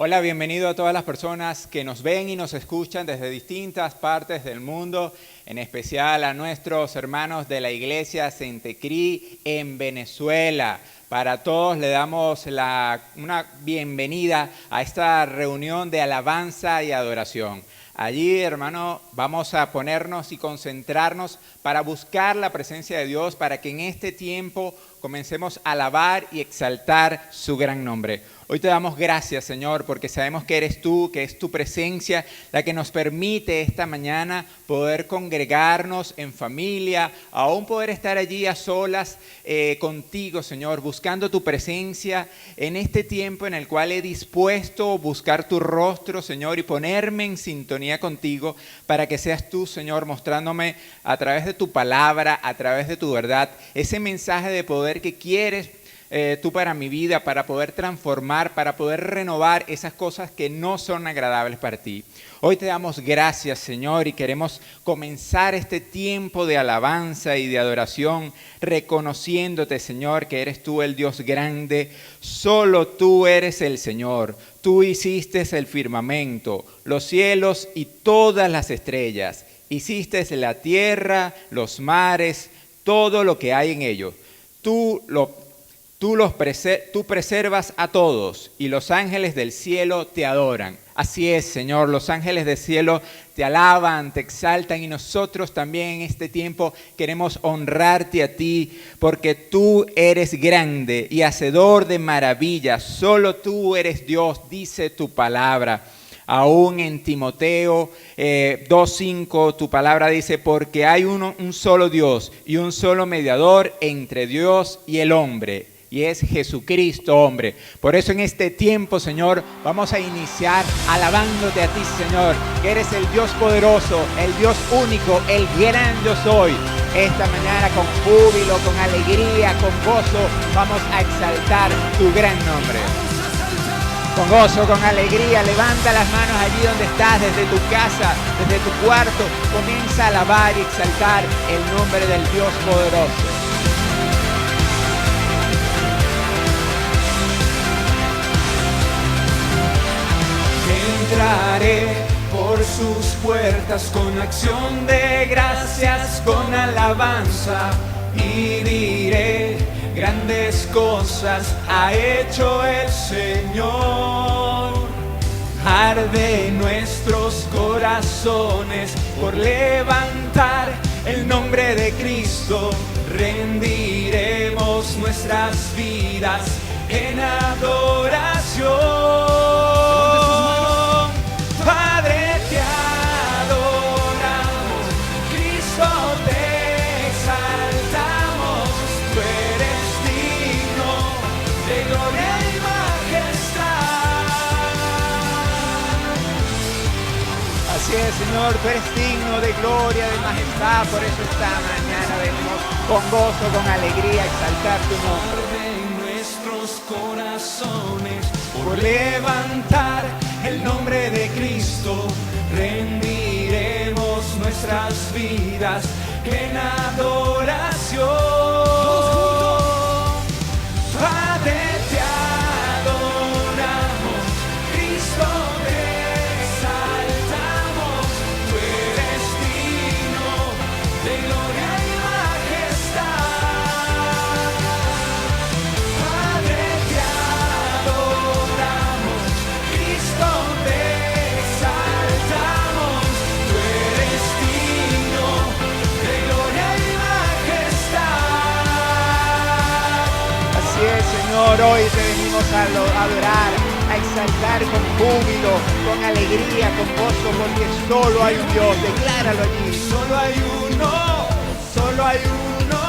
Hola, bienvenido a todas las personas que nos ven y nos escuchan desde distintas partes del mundo, en especial a nuestros hermanos de la Iglesia Centecrí en Venezuela. Para todos le damos una bienvenida a esta reunión de alabanza y adoración. Allí, hermano, vamos a ponernos y concentrarnos para buscar la presencia de Dios, para que en este tiempo comencemos a alabar y exaltar su gran nombre. Hoy te damos gracias, Señor, porque sabemos que eres tú, que es tu presencia la que nos permite esta mañana poder congregarnos en familia, aún poder estar allí a solas contigo, Señor, buscando tu presencia en este tiempo en el cual he dispuesto buscar tu rostro, Señor, y ponerme en sintonía contigo para que seas tú, Señor, mostrándome a través de tu palabra, a través de tu verdad, ese mensaje de poder que quieres tú para mi vida, para poder transformar, para poder renovar esas cosas que no son agradables para ti. Hoy te damos gracias, Señor, y queremos comenzar este tiempo de alabanza y de adoración reconociéndote, Señor, que eres tú el Dios grande. Solo tú eres el Señor. Tú hiciste el firmamento, los cielos y todas las estrellas. Hiciste la tierra, los mares, todo lo que hay en ellos. Tú preservas a todos y los ángeles del cielo te adoran. Así es, Señor, los ángeles del cielo te alaban, te exaltan y nosotros también en este tiempo queremos honrarte a ti porque tú eres grande y hacedor de maravillas. Solo tú eres Dios, dice tu palabra. Aún en Timoteo 2:5 tu palabra dice, porque hay un solo Dios y un solo mediador entre Dios y el hombre. Y es Jesucristo, hombre. Por eso en este tiempo, Señor, vamos a iniciar alabándote a ti, Señor, que eres el Dios poderoso, el Dios único, el gran yo soy. Esta mañana con júbilo, con alegría, con gozo, vamos a exaltar tu gran nombre. Con gozo, con alegría, levanta las manos allí donde estás, desde tu casa, desde tu cuarto. Comienza a alabar y exaltar el nombre del Dios poderoso. Entraré por sus puertas con acción de gracias, con alabanza y diré, grandes cosas ha hecho el Señor. Arde nuestros corazones por levantar el nombre de Cristo. Rendiremos nuestras vidas en adoración. Padre, te adoramos, Cristo te exaltamos, tú eres digno de gloria y majestad. Así es, Señor, tú eres digno de gloria, de majestad, por eso esta mañana venimos con gozo, con alegría, a exaltar tu nombre. De nuestros corazones por levantar el nombre de Cristo, rendiremos nuestras vidas en adoración. Padre, te adoramos, Cristo te exaltamos, tú eres digno de gloria y majestad. Padre, te adoramos, Cristo te exaltamos, tú eres digno de gloria y majestad. Así es, Señor, hoy te venimos a adorar, a exaltar con júbilo, con alegría, con gozo, porque solo hay un Dios, decláralo allí. Solo hay uno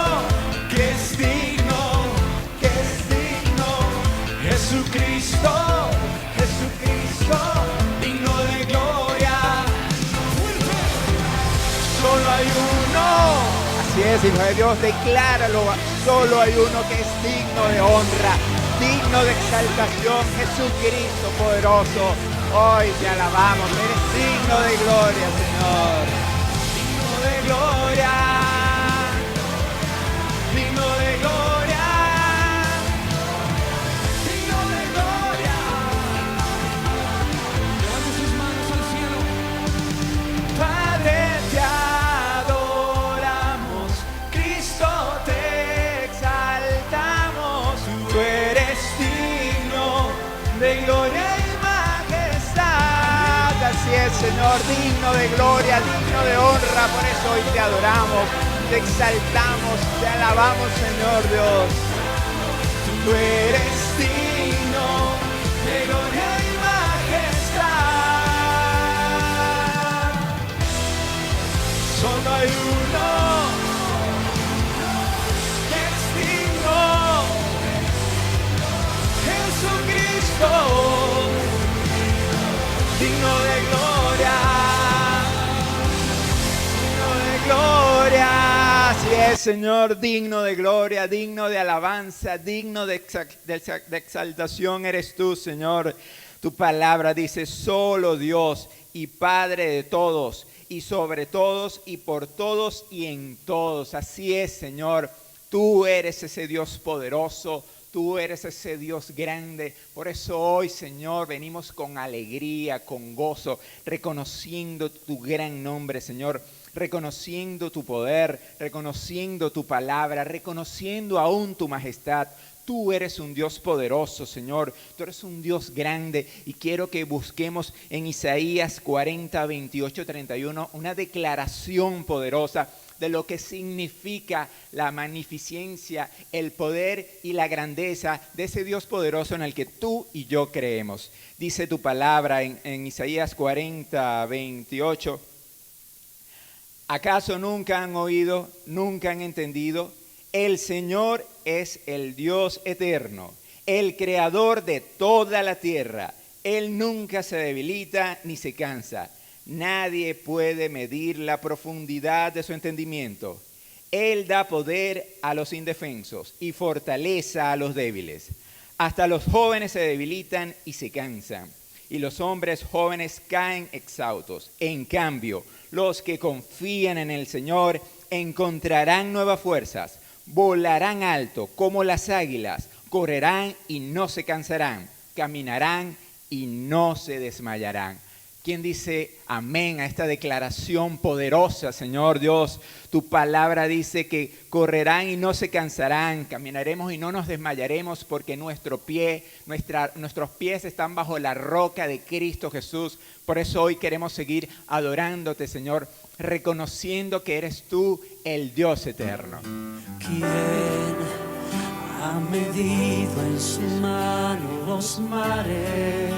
que es digno, Jesucristo, digno de gloria. Solo hay uno. Así es, Hijo de Dios, decláralo, solo hay uno que es digno de honra, digno de exaltación, Jesucristo poderoso. Hoy te alabamos, eres digno de gloria, Señor. Digno de gloria, digno de gloria, digno de gloria. Señor, digno de gloria, digno de honra. Por eso hoy te adoramos, te exaltamos, te alabamos, Señor Dios. Tú eres digno de gloria y majestad. Solo hay uno que es digno, Jesucristo, digno de gloria, digno de gloria. Así es, Señor, digno de gloria, digno de alabanza, digno de exaltación eres tú, Señor. Tu palabra dice, solo Dios y Padre de todos, y sobre todos, y por todos, y en todos. Así es, Señor. Tú eres ese Dios poderoso, tú eres ese Dios grande. Por eso hoy, Señor, venimos con alegría, con gozo, reconociendo tu gran nombre, Señor. Reconociendo tu poder, reconociendo tu palabra, reconociendo aún tu majestad. Tú eres un Dios poderoso, Señor. Tú eres un Dios grande. Y quiero que busquemos en Isaías 40, 28, 31 una declaración poderosa de lo que significa la magnificencia, el poder y la grandeza de ese Dios poderoso en el que tú y yo creemos. Dice tu palabra en Isaías 40, 28. ¿Acaso nunca han oído, nunca han entendido? El Señor es el Dios eterno, el creador de toda la tierra. Él nunca se debilita ni se cansa. Nadie puede medir la profundidad de su entendimiento. Él da poder a los indefensos y fortaleza a los débiles. Hasta los jóvenes se debilitan y se cansan, y los hombres jóvenes caen exhaustos. En cambio, los que confían en el Señor encontrarán nuevas fuerzas, volarán alto como las águilas, correrán y no se cansarán, caminarán y no se desmayarán. ¿Quién dice amén a esta declaración poderosa, Señor Dios? Tu palabra dice que correrán y no se cansarán, caminaremos y no nos desmayaremos porque nuestros pies están bajo la roca de Cristo Jesús. Por eso hoy queremos seguir adorándote, Señor, reconociendo que eres tú el Dios eterno. ¿Quién ha medido en su mano los mares?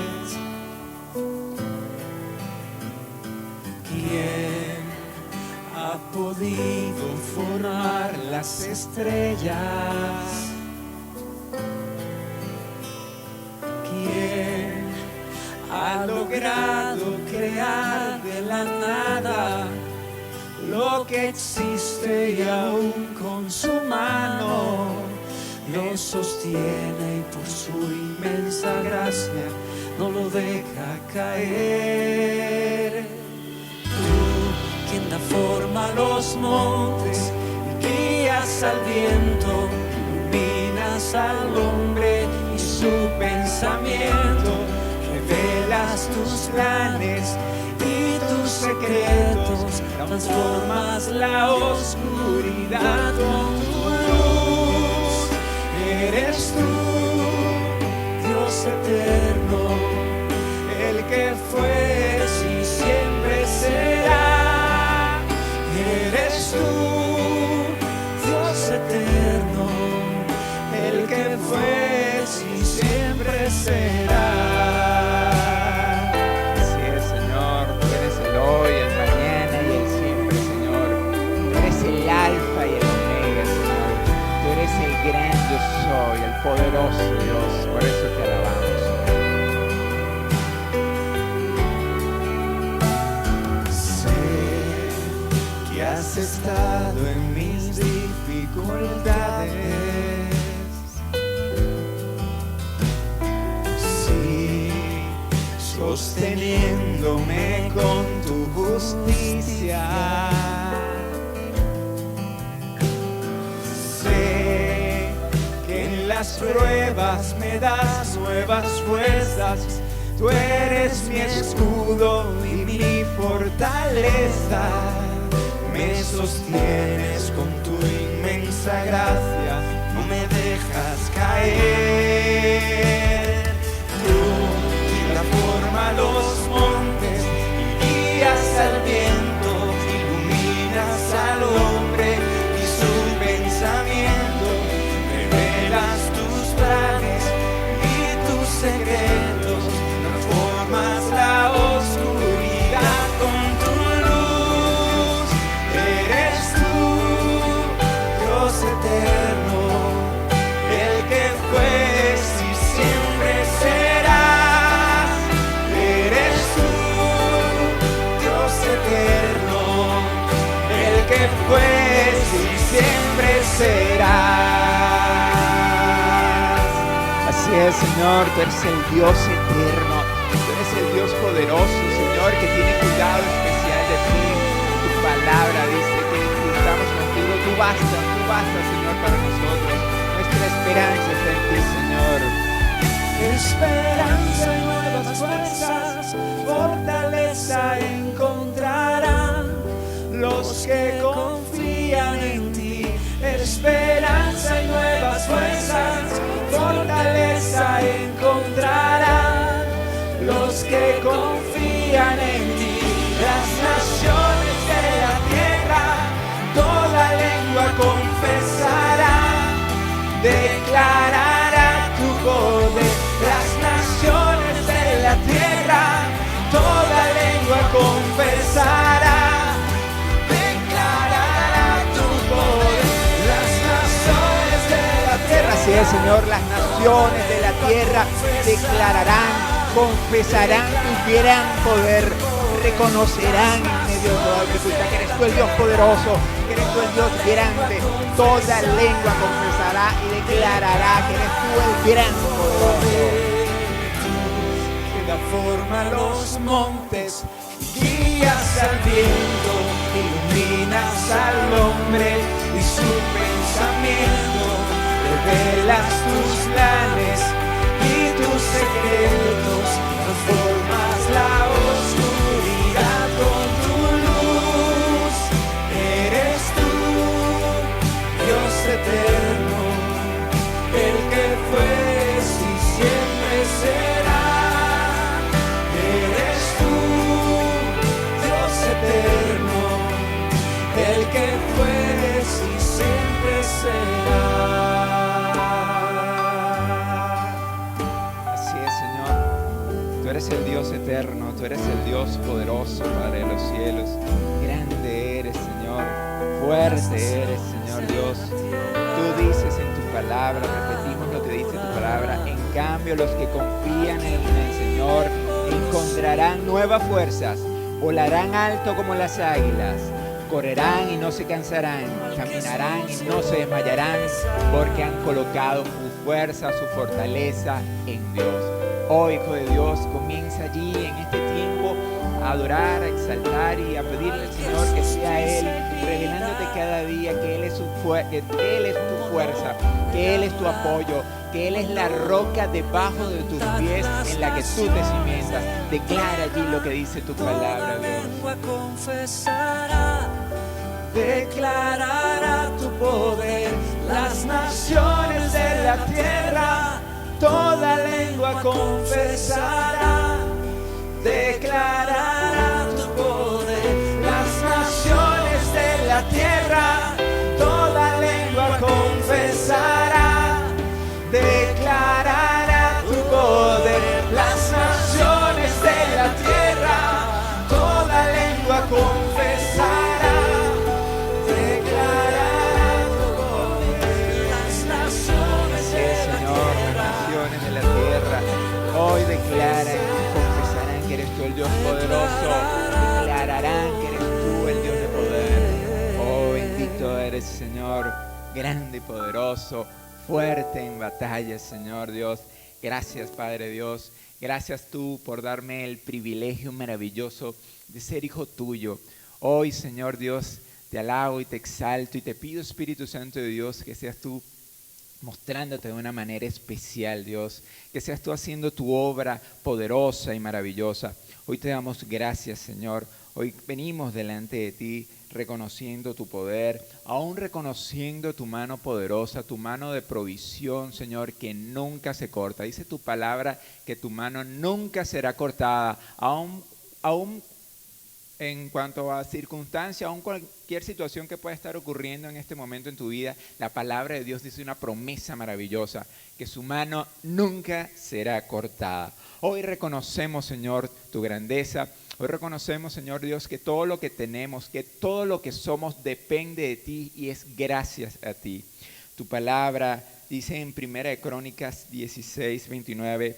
¿Quién ha podido formar las estrellas? ¿Quién ha logrado crear de la nada lo que existe y aún con su mano lo sostiene y por su inmensa gracia no lo deja caer? Quien da forma a los montes y guías al viento, iluminas al hombre y su pensamiento, revelas tus planes y tus secretos, transformas la oscuridad con tu luz. Eres tú, Dios eterno, el que fue y siempre será. Eres tú, Dios eterno, el que fue y siempre será. Así es, Señor, tú eres el hoy, el mañana y el siempre, Señor. Tú eres el alfa y el omega, Señor. Tú eres el gran yo soy, el poderoso Dios. Por eso te alabamos, Señor. Que has estado en mis dificultades, sí, sosteniéndome con tu justicia. Sé que en las pruebas me das nuevas fuerzas. Tú eres mi escudo y mi fortaleza. Me sostienes con tu inmensa gracia, no me dejas caer. Tú quien da forma a los montes y fortalecerás. Así es, Señor, tú eres el Dios eterno, tú eres el Dios poderoso, Señor, que tiene cuidado especial de ti. Tu palabra dice que estamos contigo, tú basta, Señor, para nosotros. Nuestra esperanza está en ti, Señor. Esperanza y nuevas fuerzas, fortaleza encontrarán los que confían en ti. Esperanza y nuevas fuerzas, fortaleza encontrarán los que confían en ti. Las naciones de la tierra, toda lengua confesará, declarará tu poder. Las naciones de la tierra, toda lengua confesará, declarará tu poder. Las naciones de la tierra, Así es, Señor, las naciones de la tierra declararán, confesarán tu gran poder, reconocerán en medio de toda dificultad que eres tú el Dios poderoso, que eres tú el Dios grande. Toda lengua confesará y declarará que eres tú el gran poderoso. que da forma a los montes, guías al viento, iluminas al hombre y su pensamiento, revelas tus planes y tus secretos, transformas la oscuridad con tu luz. Eres tú, Dios eterno, el que fue y siempre será. Eres tú, Dios eterno, el que fue y siempre será. Así es, Señor. Tú eres el Dios eterno, tú eres el Dios poderoso, Padre de los cielos. Grande eres, Señor. Fuerte eres, Señor Dios. Tú dices en tu palabra, repetimos lo que dice tu palabra. En cambio, los que confían en el Señor encontrarán nuevas fuerzas, volarán alto como las águilas, correrán y no se cansarán, caminarán y no se desmayarán, porque han colocado su fuerza, su fortaleza en Dios. Hoy, Hijo de Dios, comienza allí en este tiempo a adorar, a exaltar y a pedirle al Señor que sea Él revelándote cada día que Él es tu fuerza, que Él es tu apoyo, que Él es la roca debajo de tus pies en la que tú te cimientas. Declara allí lo que dice tu palabra, Dios. Lengua confesará, declarará tu poder. Las naciones de la tierra, toda lengua confesará, declarará tu poder. Las naciones de la tierra, toda lengua confesará, declarará tu poder. Las naciones de la tierra, toda lengua confesará, declarará tu poder. Las naciones Sí, de la Señor, las tierra, naciones de la tierra hoy declaran y confesarán que eres tú el Dios poderoso. Declararán que eres tú el Dios de poder. Oh, bendito eres, Señor, grande y poderoso, fuerte en batalla, Señor Dios. Gracias, Padre Dios. Gracias tú por darme el privilegio maravilloso de ser hijo tuyo. Hoy, Señor Dios, te alabo y te exalto y te pido, Espíritu Santo de Dios, que seas tú mostrándote de una manera especial, Dios, que seas tú haciendo tu obra poderosa y maravillosa. Hoy te damos gracias, Señor. Hoy venimos delante de ti reconociendo tu poder, aún reconociendo tu mano poderosa, tu mano de provisión, Señor, que nunca se corta. Dice tu palabra que tu mano nunca será cortada, aún en cuanto a circunstancias, aún cualquier situación que pueda estar ocurriendo en este momento en tu vida, la palabra de Dios dice una promesa maravillosa, que su mano nunca será cortada. Hoy reconocemos, Señor, tu grandeza. Hoy reconocemos, Señor Dios, que todo lo que tenemos, que todo lo que somos depende de ti y es gracias a ti. Tu palabra dice en 1 Crónicas 16:29,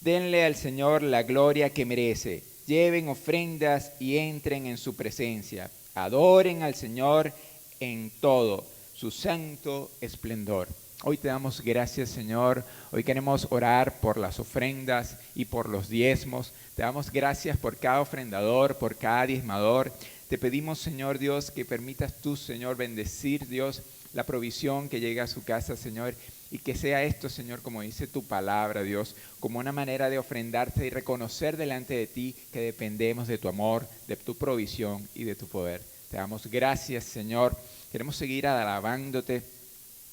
denle al Señor la gloria que merece. Lleven ofrendas y entren en su presencia. Adoren al Señor en todo. su santo esplendor. Hoy te damos gracias, Señor. Hoy queremos orar por las ofrendas y por los diezmos. Te damos gracias por cada ofrendador, por cada diezmador. Te pedimos, Señor Dios, que permitas tú, Señor, bendecir, Dios, la provisión que llega a su casa, Señor, y que sea esto, Señor, como dice tu palabra, Dios, como una manera de ofrendarte y reconocer delante de ti que dependemos de tu amor, de tu provisión y de tu poder. Te damos gracias, Señor. Queremos seguir alabándote.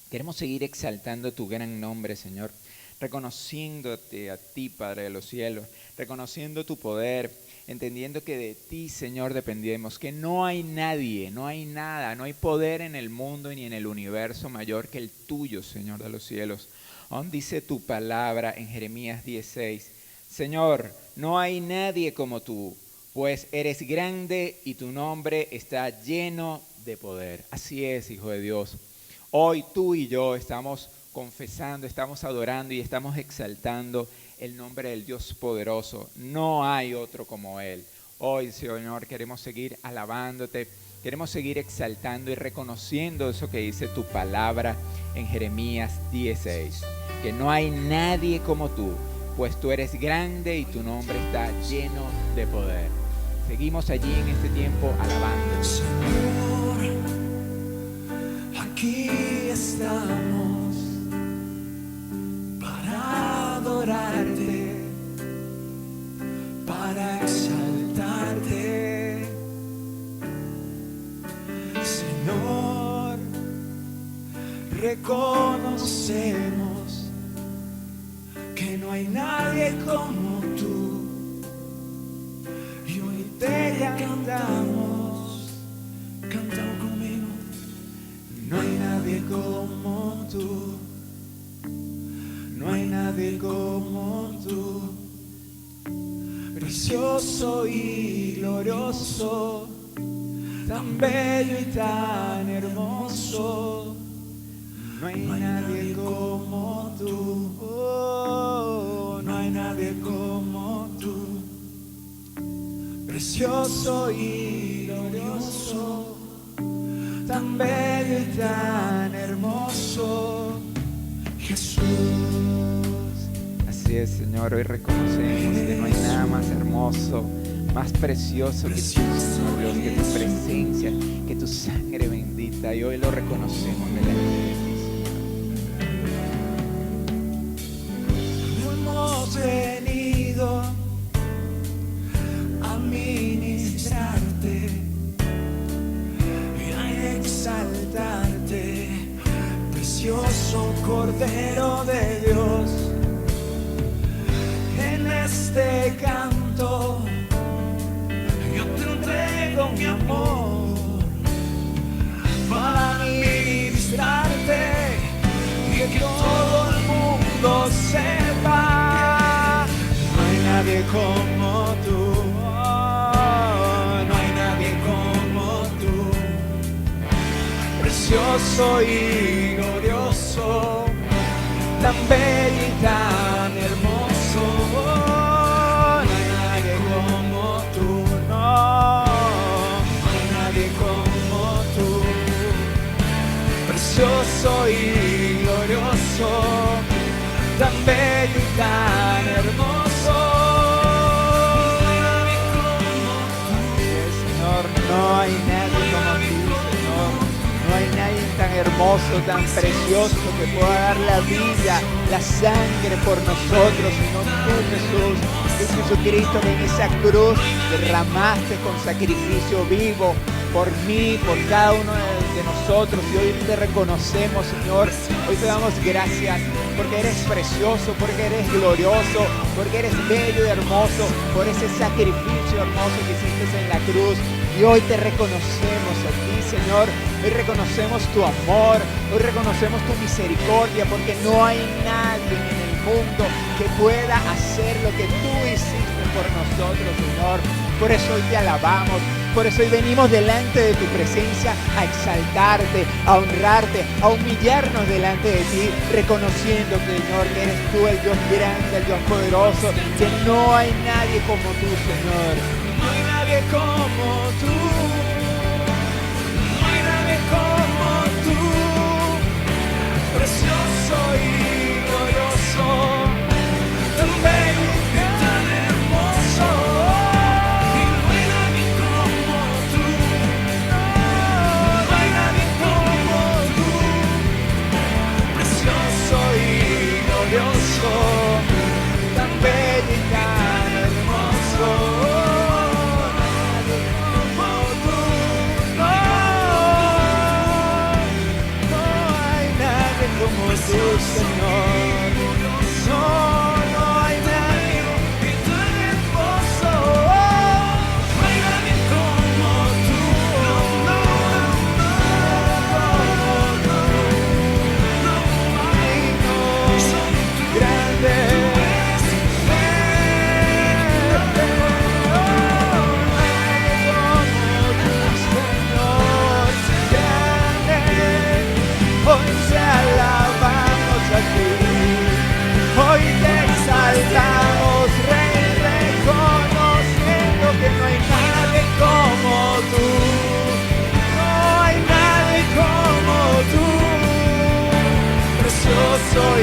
Queremos seguir exaltando tu gran nombre, Señor, reconociéndote a ti, Padre de los cielos, reconociendo tu poder, entendiendo que de ti, Señor, dependemos, que no hay nadie, no hay nada, no hay poder en el mundo ni en el universo mayor que el tuyo, Señor de los cielos. Aún dice tu palabra en Jeremías 10:6, Señor, no hay nadie como tú, pues eres grande y tu nombre está lleno de poder. Así es, Hijo de Dios. Hoy tú y yo estamos confesando, estamos adorando y estamos exaltando el nombre del Dios poderoso. No hay otro como Él. Hoy, Señor, queremos seguir alabándote, queremos seguir exaltando y reconociendo eso que dice tu palabra en Jeremías 10:6. Que no hay nadie como tú, pues tú eres grande y tu nombre está lleno de poder. Seguimos allí en este tiempo alabándote. Señor, aquí estamos para adorarte, para exaltarte. Señor, reconocemos que no hay nadie como tú y hoy te cantamos. Cantamos conmigo. No hay nadie como tú, no hay nadie como tú, precioso y glorioso, tan bello y tan hermoso. No hay nadie como tú, oh, no hay nadie como tú, precioso y glorioso, tan bello y tan hermoso, Jesús. Así es, Señor, hoy reconocemos que no hay nada más hermoso, más precioso que tú, Señor Dios, que tu presencia, que tu sangre bendita, y hoy lo reconocemos delante de ti, No hemos venido a ministrarte y a exaltarte, precioso Cordero de Dios. En este canto yo te entrego mi amor para ministrarte y que todo el mundo sepa. No hay nadie como tú, oh, no hay nadie como tú, precioso y glorioso, tan bello y tan hermoso. Oh, no hay nadie como tú, no hay nadie como tú, precioso y glorioso, tan bello y tan hermoso. No hay nadie como tú. Señor. No hay nadie como tú, Señor. No hay nadie tan hermoso, tan precioso que pueda dar la vida, la sangre por nosotros, sino tú, Jesús. Tú, Jesucristo, que en esa cruz derramaste con sacrificio vivo por mí, por cada uno de nosotros, y hoy te reconocemos, Señor. Hoy te damos gracias porque eres precioso, porque eres glorioso, porque eres bello y hermoso, por ese sacrificio hermoso que hiciste en la cruz. Y hoy te reconocemos a ti, Señor. Hoy reconocemos tu amor, hoy reconocemos tu misericordia, porque no hay nadie en el mundo que pueda hacer lo que tú hiciste por nosotros, Señor. Por eso hoy te alabamos, por eso hoy venimos delante de tu presencia a exaltarte, a honrarte, a humillarnos delante de ti, reconociendo, Señor, que eres tú el Dios grande, el Dios poderoso, que no hay nadie como tú, Señor. No hay nadie como tú, no hay nadie como tú, tú, Señor. No, no hay nadie tan hermoso. No hay nadie como tú. No, grande. Hoy te alabamos a ti, hoy te exaltamos, Rey, reconociendo que no hay nadie como tú, no hay nadie como tú, precioso y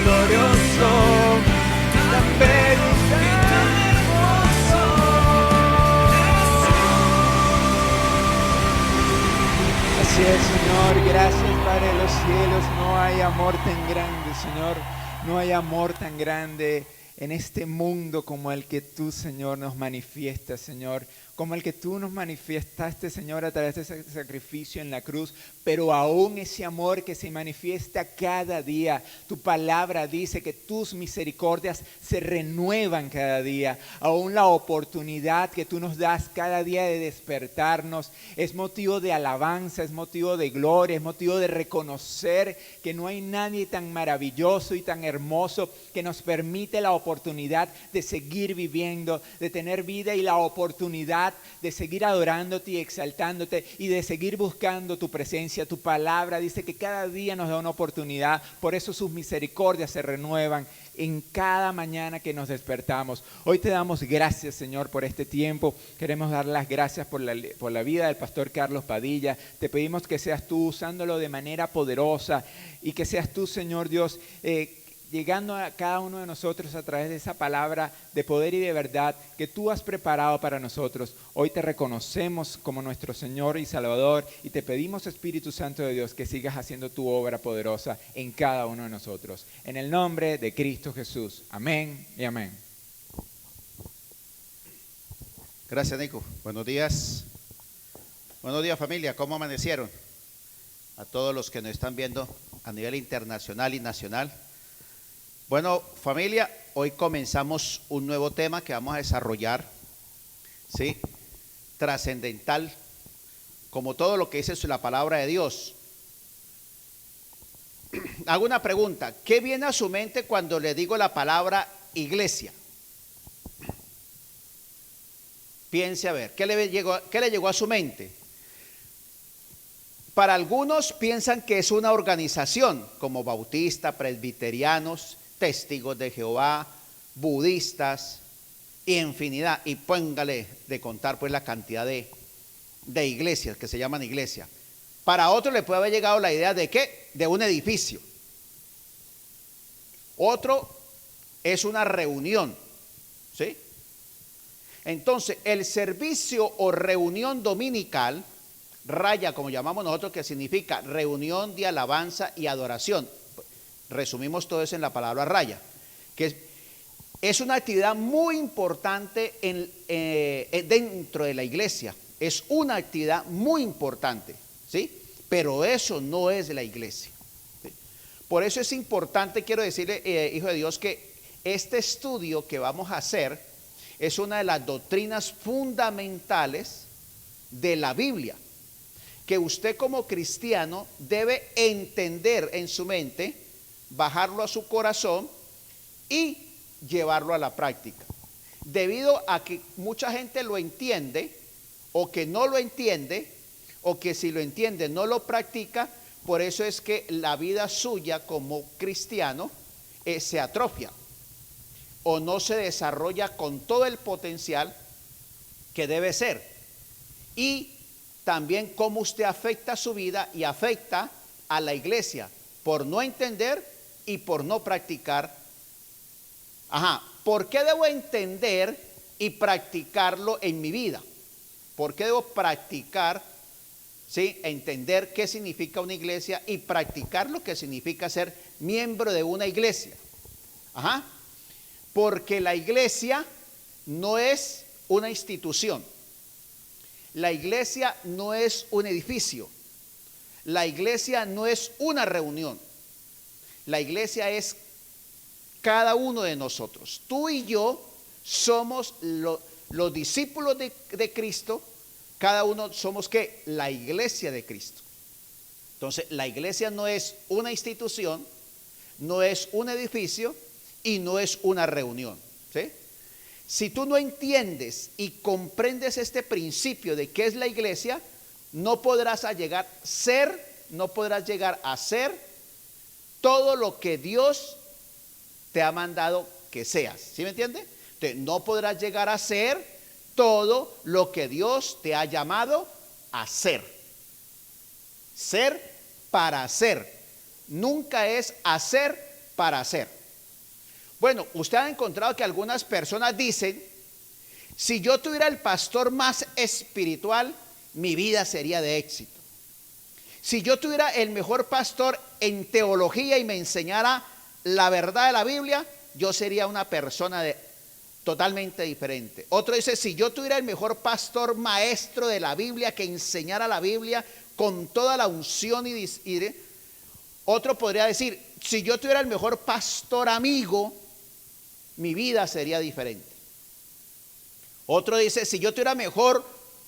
glorioso, tan bello y tan hermoso. Así es, Señor, gracias. Padre de los cielos, no hay amor tan grande, Señor, no hay amor tan grande en este mundo como el que tú, Señor, nos manifiestas, Señor, como el que tú nos manifestaste, Señor, a través de ese sacrificio en la cruz, pero aún ese amor que se manifiesta cada día. Tu palabra dice que tus misericordias se renuevan cada día. Aún la oportunidad que tú nos das cada día de despertarnos es motivo de alabanza, es motivo de gloria, es motivo de reconocer que no hay nadie tan maravilloso y tan hermoso que nos permite la oportunidad de seguir viviendo, de tener vida y la oportunidad de seguir adorándote y exaltándote y de seguir buscando tu presencia. Tu palabra dice que cada día nos da una oportunidad, por eso sus misericordias se renuevan en cada mañana que nos despertamos. Hoy te damos gracias, Señor, por este tiempo. Queremos dar las gracias por la vida del pastor Carlos Padilla. Te pedimos que seas tú usándolo de manera poderosa y que seas tú, Señor Dios, llegando a cada uno de nosotros a través de esa palabra de poder y de verdad que tú has preparado para nosotros. Hoy te reconocemos como nuestro Señor y Salvador y te pedimos, Espíritu Santo de Dios, que sigas haciendo tu obra poderosa en cada uno de nosotros. En el nombre de Cristo Jesús. Amén y amén. Gracias, Nico. Buenos días. Buenos días, familia. ¿Cómo amanecieron? A todos los que nos están viendo a nivel internacional y nacional. Bueno, familia, hoy comenzamos un nuevo tema que vamos a desarrollar, ¿sí? Trascendental, como todo lo que dice la palabra de Dios. Hago una pregunta, ¿qué viene a su mente cuando le digo la palabra iglesia? Piense a ver, ¿qué le llegó a su mente? Para algunos piensan que es una organización, como bautistas, presbiterianos, testigos de Jehová, budistas y infinidad, y póngale de contar pues la cantidad de iglesias que se llaman iglesia. Para otro le puede haber llegado la idea de ¿qué? De un edificio. Otro es una reunión, ¿sí? Entonces el servicio o reunión dominical, raya como llamamos nosotros, que significa reunión de alabanza y adoración. Resumimos todo eso en la palabra raya, que es una actividad muy importante dentro de la iglesia. Es una actividad muy importante, ¿sí? Pero eso no es la iglesia, ¿sí? Por eso es importante, quiero decirle, hijo de Dios, que este estudio que vamos a hacer es una de las doctrinas fundamentales de la Biblia, que usted como cristiano debe entender en su mente, bajarlo a su corazón y llevarlo a la práctica. Debido a que mucha gente lo entiende o que no lo entiende o que si lo entiende no lo practica, por eso es que la vida suya como cristiano se atrofia o no se desarrolla con todo el potencial que debe ser. Y también cómo usted afecta su vida y afecta a la iglesia por no entender y por no practicar. ¿Por qué debo entender y practicarlo en mi vida? ¿Por qué debo practicar, sí, entender qué significa una iglesia y practicar lo que significa ser miembro de una iglesia? Porque la iglesia no es una institución. La iglesia no es un edificio. La iglesia no es una reunión. La iglesia es cada uno de nosotros. Tú y yo somos los discípulos de Cristo. Cada uno somos ¿qué? La iglesia de Cristo. Entonces, la iglesia no es una institución, no es un edificio y no es una reunión, ¿sí? Si tú no entiendes y comprendes este principio de qué es la iglesia, no podrás llegar a ser todo lo que Dios te ha mandado que seas. ¿Sí me entiende? Entonces, no podrás llegar a ser todo lo que Dios te ha llamado a ser. Ser para hacer. Nunca es hacer para hacer. Bueno, usted ha encontrado que algunas personas dicen, si yo tuviera el pastor más espiritual, mi vida sería de éxito. Si yo tuviera el mejor pastor en teología y me enseñara la verdad de la Biblia, yo sería una persona totalmente diferente. Otro dice, si yo tuviera el mejor pastor maestro de la Biblia que enseñara la Biblia con toda la unción otro podría decir, si yo tuviera el mejor pastor amigo, mi vida sería diferente. Otro dice, si yo tuviera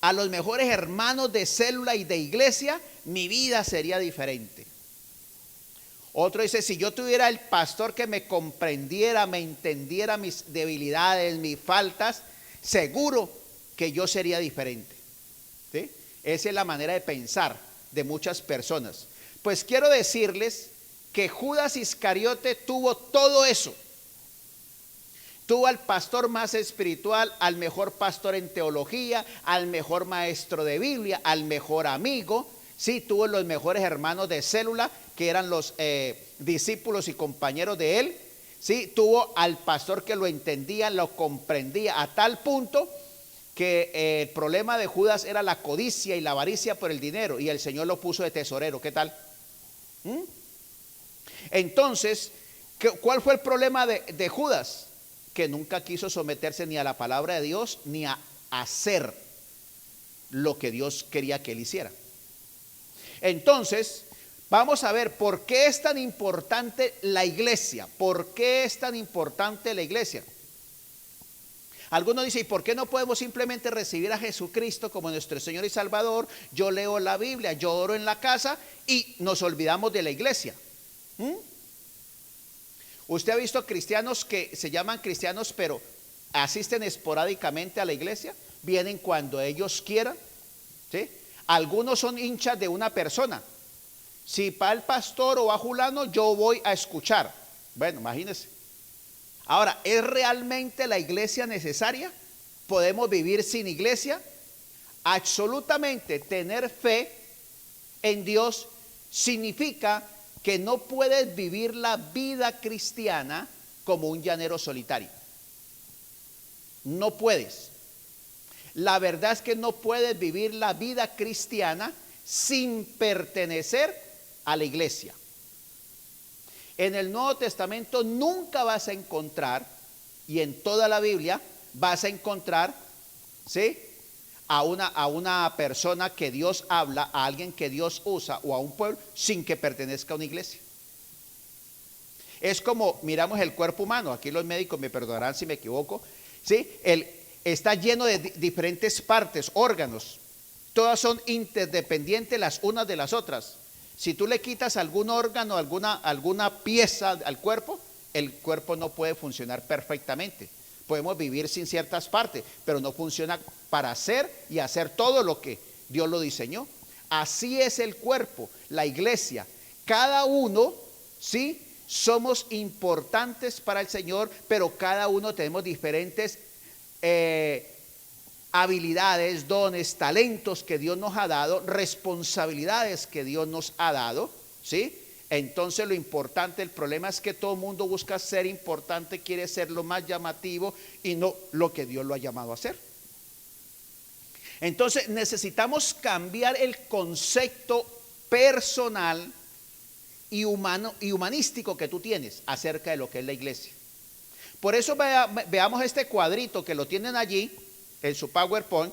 a los mejores hermanos de célula y de iglesia, mi vida sería diferente. Otro dice, si yo tuviera el pastor que me comprendiera, me entendiera mis debilidades, mis faltas, seguro que yo sería diferente. ¿Sí? Esa es la manera de pensar de muchas personas. Pues quiero decirles que Judas Iscariote tuvo todo eso. Tuvo al pastor más espiritual, al mejor pastor en teología, al mejor maestro de Biblia, al mejor amigo. Sí, tuvo los mejores hermanos de célula, que eran los discípulos y compañeros de él. Sí, tuvo al pastor que lo entendía, lo comprendía, a tal punto que el problema de Judas era la codicia y la avaricia por el dinero, y el Señor lo puso de tesorero. ¿Qué tal? Entonces, ¿cuál fue el problema de Judas? Que nunca quiso someterse ni a la palabra de Dios ni a hacer lo que Dios quería que él hiciera. Entonces, vamos a ver por qué es tan importante la iglesia. ¿Por qué es tan importante la iglesia? Algunos dicen, ¿y por qué no podemos simplemente recibir a Jesucristo como nuestro Señor y Salvador? Yo leo la Biblia, yo oro en la casa y nos olvidamos de la iglesia. ¿Usted ha visto cristianos que se llaman cristianos pero asisten esporádicamente a la iglesia? Vienen cuando ellos quieran, ¿sí? Algunos son hinchas de una persona. Si va el pastor o va fulano, yo voy a escuchar. Bueno, imagínense. Ahora, ¿es realmente la iglesia necesaria? ¿Podemos vivir sin iglesia? Absolutamente. Tener fe en Dios significa que no puedes vivir la vida cristiana como un llanero solitario. No puedes. La verdad es que no puedes vivir la vida cristiana sin pertenecer a la iglesia. En el Nuevo Testamento nunca vas a encontrar, y en toda la Biblia vas a encontrar, ¿sí?, a una persona que Dios habla, a alguien que Dios usa o a un pueblo sin que pertenezca a una iglesia. Es como miramos el cuerpo humano. Aquí los médicos me perdonarán si me equivoco, ¿sí? Está lleno de diferentes partes, órganos. Todas son interdependientes las unas de las otras. Si tú le quitas algún órgano, alguna pieza al cuerpo, el cuerpo no puede funcionar perfectamente. Podemos vivir sin ciertas partes, pero no funciona para hacer y hacer todo lo que Dios lo diseñó. Así es el cuerpo, la iglesia. Cada uno, sí, somos importantes para el Señor, pero cada uno tenemos diferentes habilidades, dones, talentos que Dios nos ha dado, responsabilidades que Dios nos ha dado, ¿sí? Entonces lo importante, el problema es que todo el mundo busca ser importante, quiere ser lo más llamativo y no lo que Dios lo ha llamado a hacer. Entonces necesitamos cambiar el concepto personal y humanístico que tú tienes acerca de lo que es la iglesia. Por eso veamos este cuadrito que lo tienen allí en su PowerPoint,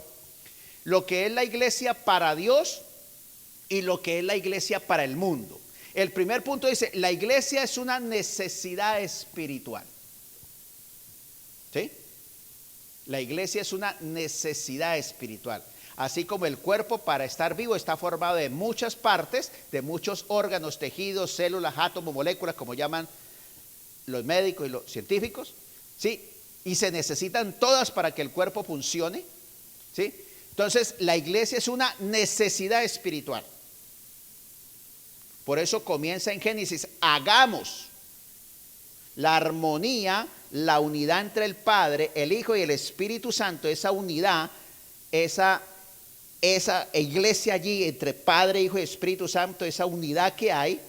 lo que es la iglesia para Dios y lo que es la iglesia para el mundo. El primer punto dice, la iglesia es una necesidad espiritual. ¿Sí? La iglesia es una necesidad espiritual. Así como el cuerpo para estar vivo está formado de muchas partes, de muchos órganos, tejidos, células, átomos, moléculas, como llaman los médicos y los científicos, ¿sí? Y se necesitan todas para que el cuerpo funcione, ¿sí? Entonces, la iglesia es una necesidad espiritual. Por eso comienza en Génesis, hagamos la armonía, la unidad entre el Padre, el Hijo y el Espíritu Santo, esa unidad, esa iglesia allí entre Padre, Hijo y Espíritu Santo, esa unidad que hay,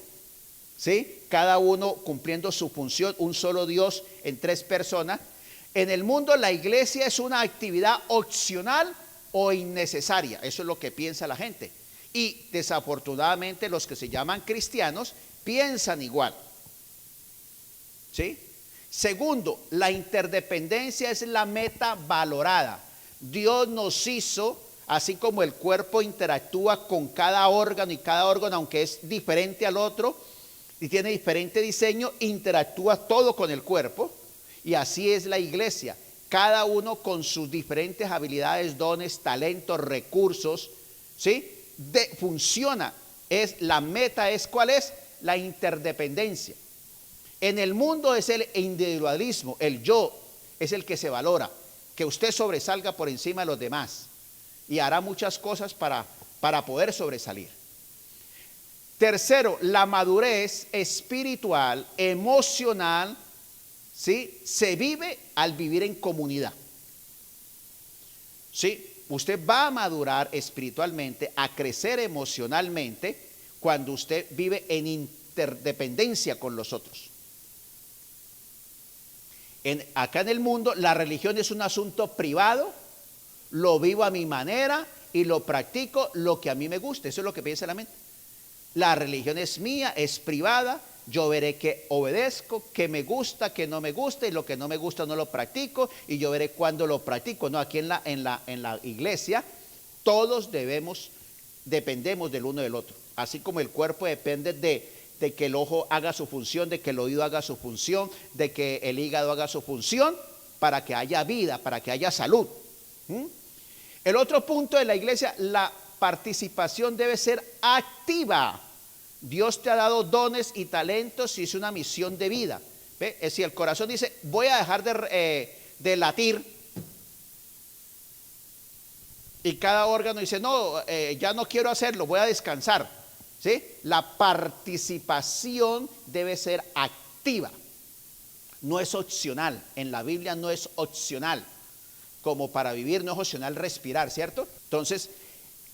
¿sí? Cada uno cumpliendo su función, un solo Dios en tres personas. En el mundo la iglesia es una actividad opcional o innecesaria, eso es lo que piensa la gente. Y desafortunadamente los que se llaman cristianos piensan igual. ¿Sí? Segundo, la interdependencia es la meta valorada. Dios nos hizo, así como el cuerpo interactúa con cada órgano y cada órgano, aunque es diferente al otro y tiene diferente diseño, interactúa todo con el cuerpo. Y así es la iglesia, cada uno con sus diferentes habilidades, dones, talentos, recursos, ¿sí? Funciona. La meta es, ¿cuál es? La interdependencia. En el mundo es el individualismo, el yo es el que se valora, que usted sobresalga por encima de los demás y hará muchas cosas para poder sobresalir. Tercero, la madurez espiritual, emocional, ¿sí? Se vive al vivir en comunidad. ¿Sí? Usted va a madurar espiritualmente, a crecer emocionalmente cuando usted vive en interdependencia con los otros. Acá en el mundo la religión es un asunto privado, lo vivo a mi manera y lo practico lo que a mí me gusta. Eso es lo que piensa la mente. La religión es mía, es privada, yo veré que obedezco, que me gusta, que no me gusta, y lo que no me gusta no lo practico, y yo veré cuándo lo practico. No, aquí en la iglesia todos dependemos del uno del otro. Así como el cuerpo depende de que el ojo haga su función, de que el oído haga su función, de que el hígado haga su función, para que haya vida, para que haya salud. El otro punto de la iglesia, la participación debe ser activa. Dios te ha dado dones y talentos y es una misión de vida. ¿Ve? Si el corazón dice, voy a dejar de latir, y cada órgano dice, no, ya no quiero hacerlo, voy a descansar. ¿Sí? La participación debe ser activa, no es opcional. En la Biblia no es opcional, como para vivir no es opcional respirar, ¿cierto? Entonces,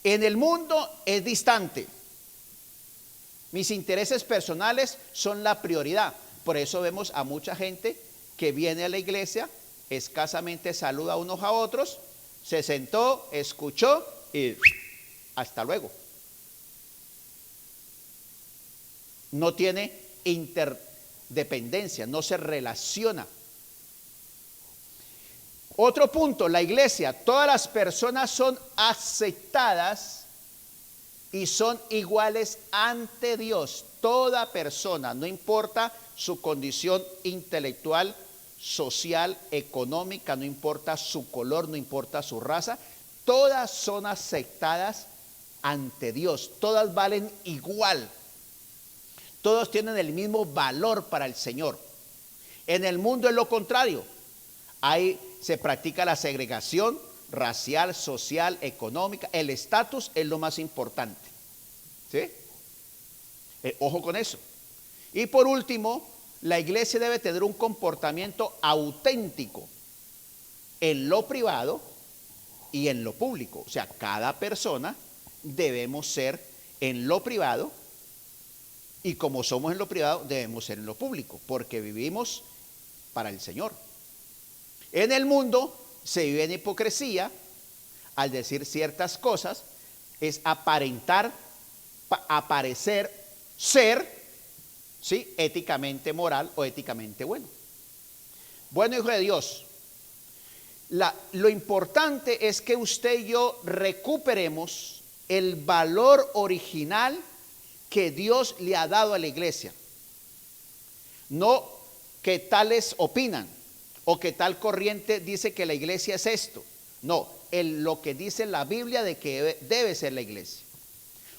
en el mundo es distante. Mis intereses personales son la prioridad. Por eso vemos a mucha gente que viene a la iglesia, escasamente saluda unos a otros, se sentó, escuchó y hasta luego. No tiene interdependencia, no se relaciona. Otro punto, la iglesia, todas las personas son aceptadas y son iguales ante Dios. Toda persona, no importa su condición intelectual, social, económica, no importa su color, no importa su raza, todas son aceptadas ante Dios, todas valen igual. Todos tienen el mismo valor para el Señor. En el mundo es lo contrario. Ahí se practica la segregación racial, social, económica. El estatus es lo más importante. ¿Sí? Ojo con eso. Y por último, la iglesia debe tener un comportamiento auténtico en lo privado y en lo público. O sea, cada persona debemos ser en lo privado. Y como somos en lo privado, debemos ser en lo público, porque vivimos para el Señor. En el mundo se vive en hipocresía, al decir ciertas cosas, es aparentar, aparecer, ser, ¿sí? Éticamente moral o éticamente bueno. Bueno, hijo de Dios, lo importante es que usted y yo recuperemos el valor original que Dios le ha dado a la iglesia. No que tales opinan o que tal corriente dice que la iglesia es esto. No, lo que dice la Biblia de que debe ser la iglesia.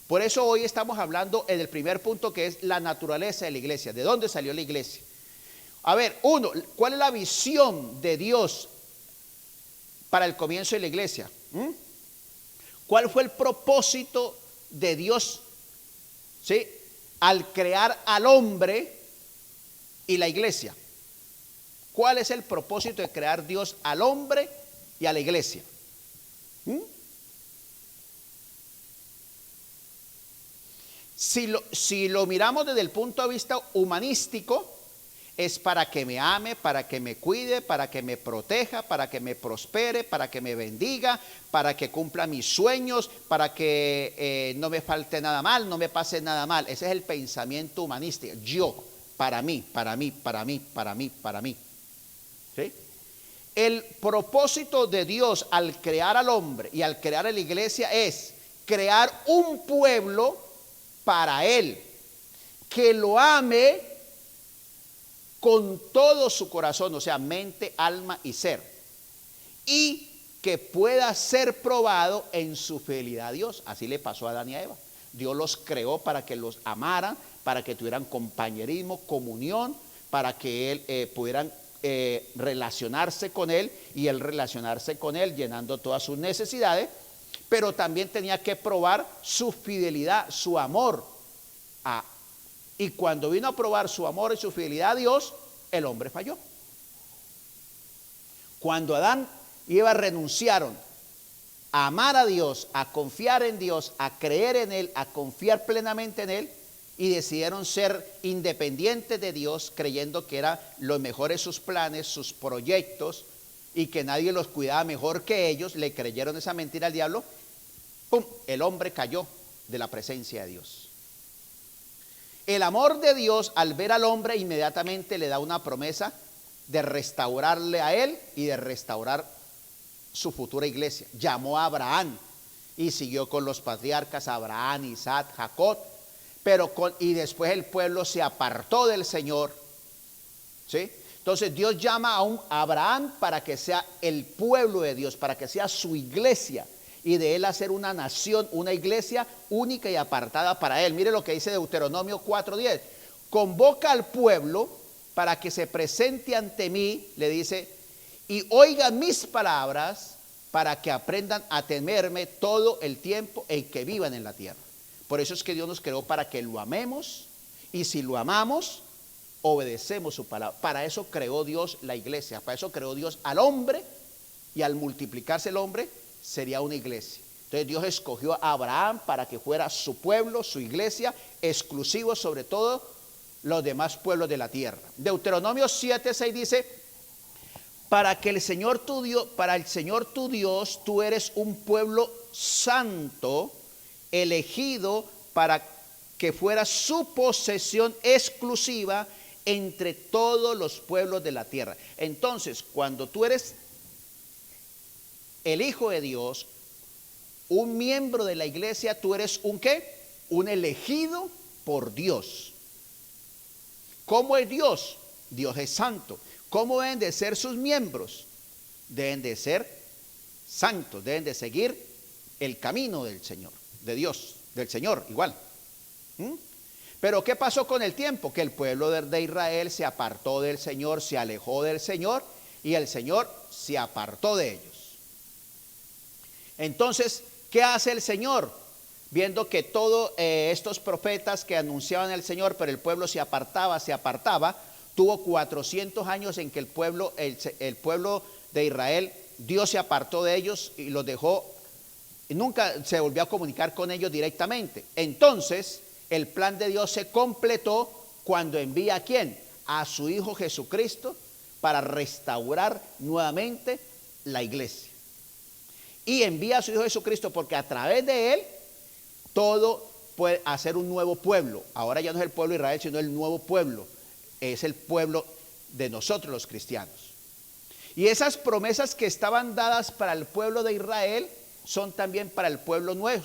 Por eso hoy estamos hablando en el primer punto, que es la naturaleza de la iglesia. ¿De dónde salió la iglesia? A ver, uno, ¿cuál es la visión de Dios para el comienzo de la iglesia? ¿Cuál fue el propósito de Dios, ¿sí?, al crear al hombre y la iglesia? ¿Cuál es el propósito de crear Dios al hombre y a la iglesia? Si lo miramos desde el punto de vista humanístico, es para que me ame, para que me cuide, para que me proteja, para que me prospere, para que me bendiga, para que cumpla mis sueños, para que no me falte nada mal, no me pase nada mal. Ese es el pensamiento humanístico. Yo, para mí, para mí, para mí, para mí, para mí. ¿Sí? El propósito de Dios al crear al hombre y al crear a la iglesia es crear un pueblo para Él, que lo ame con todo su corazón, o sea, mente, alma y ser, y que pueda ser probado en su fidelidad a Dios. Así le pasó a Adán y a Eva. Dios los creó para que los amaran, para que tuvieran compañerismo, comunión, para que pudieran relacionarse con Él, y Él relacionarse con Él llenando todas sus necesidades, pero también tenía que probar su fidelidad, su amor. Y cuando vino a probar su amor y su fidelidad a Dios, el hombre falló. Cuando Adán y Eva renunciaron a amar a Dios, a confiar en Dios, a creer en Él, a confiar plenamente en Él, y decidieron ser independientes de Dios, creyendo que era lo mejor de sus planes, sus proyectos, y que nadie los cuidaba mejor que ellos, le creyeron esa mentira al diablo, ¡pum!, el hombre cayó de la presencia de Dios. El amor de Dios, al ver al hombre, inmediatamente le da una promesa de restaurarle a él y de restaurar su futura iglesia. Llamó a Abraham y siguió con los patriarcas Abraham, Isaac, Jacob, y después el pueblo se apartó del Señor, ¿sí? Entonces Dios llama a Abraham para que sea el pueblo de Dios, para que sea su iglesia, y de él hacer una nación, una iglesia única y apartada para él. Mire lo que dice Deuteronomio 4:10. Convoca al pueblo para que se presente ante mí, le dice, y oigan mis palabras, para que aprendan a temerme todo el tiempo en que vivan en la tierra. Por eso es que Dios nos creó, para que lo amemos, y si lo amamos, obedecemos su palabra. Para eso creó Dios la iglesia, para eso creó Dios al hombre, y al multiplicarse el hombre, sería una iglesia. Entonces Dios escogió a Abraham para que fuera su pueblo, su iglesia, exclusivo sobre todo los demás pueblos de la tierra. Deuteronomio 7:6 dice: para el Señor tu Dios, tú eres un pueblo santo, elegido para que fuera su posesión exclusiva entre todos los pueblos de la tierra. Entonces, cuando tú eres el Hijo de Dios, un miembro de la iglesia, tú eres un ¿qué? Un elegido por Dios. ¿Cómo es Dios? Dios es santo. ¿Cómo deben de ser sus miembros? Deben de ser santos, deben de seguir el camino del Señor, de Dios, del Señor, igual. Pero ¿qué pasó con el tiempo? Que el pueblo de Israel se apartó del Señor, se alejó del Señor, y el Señor se apartó de ellos. Entonces, ¿qué hace el Señor? Viendo que todos estos profetas que anunciaban el Señor, pero el pueblo se apartaba, tuvo 400 años en que el pueblo de Israel, Dios se apartó de ellos y los dejó, y nunca se volvió a comunicar con ellos directamente. Entonces, el plan de Dios se completó cuando envía ¿a quién? A su Hijo Jesucristo, para restaurar nuevamente la iglesia. Y envía a su Hijo Jesucristo porque a través de Él todo puede hacer un nuevo pueblo. Ahora ya no es el pueblo de Israel, sino el nuevo pueblo. Es el pueblo de nosotros los cristianos. Y esas promesas que estaban dadas para el pueblo de Israel son también para el pueblo nuevo,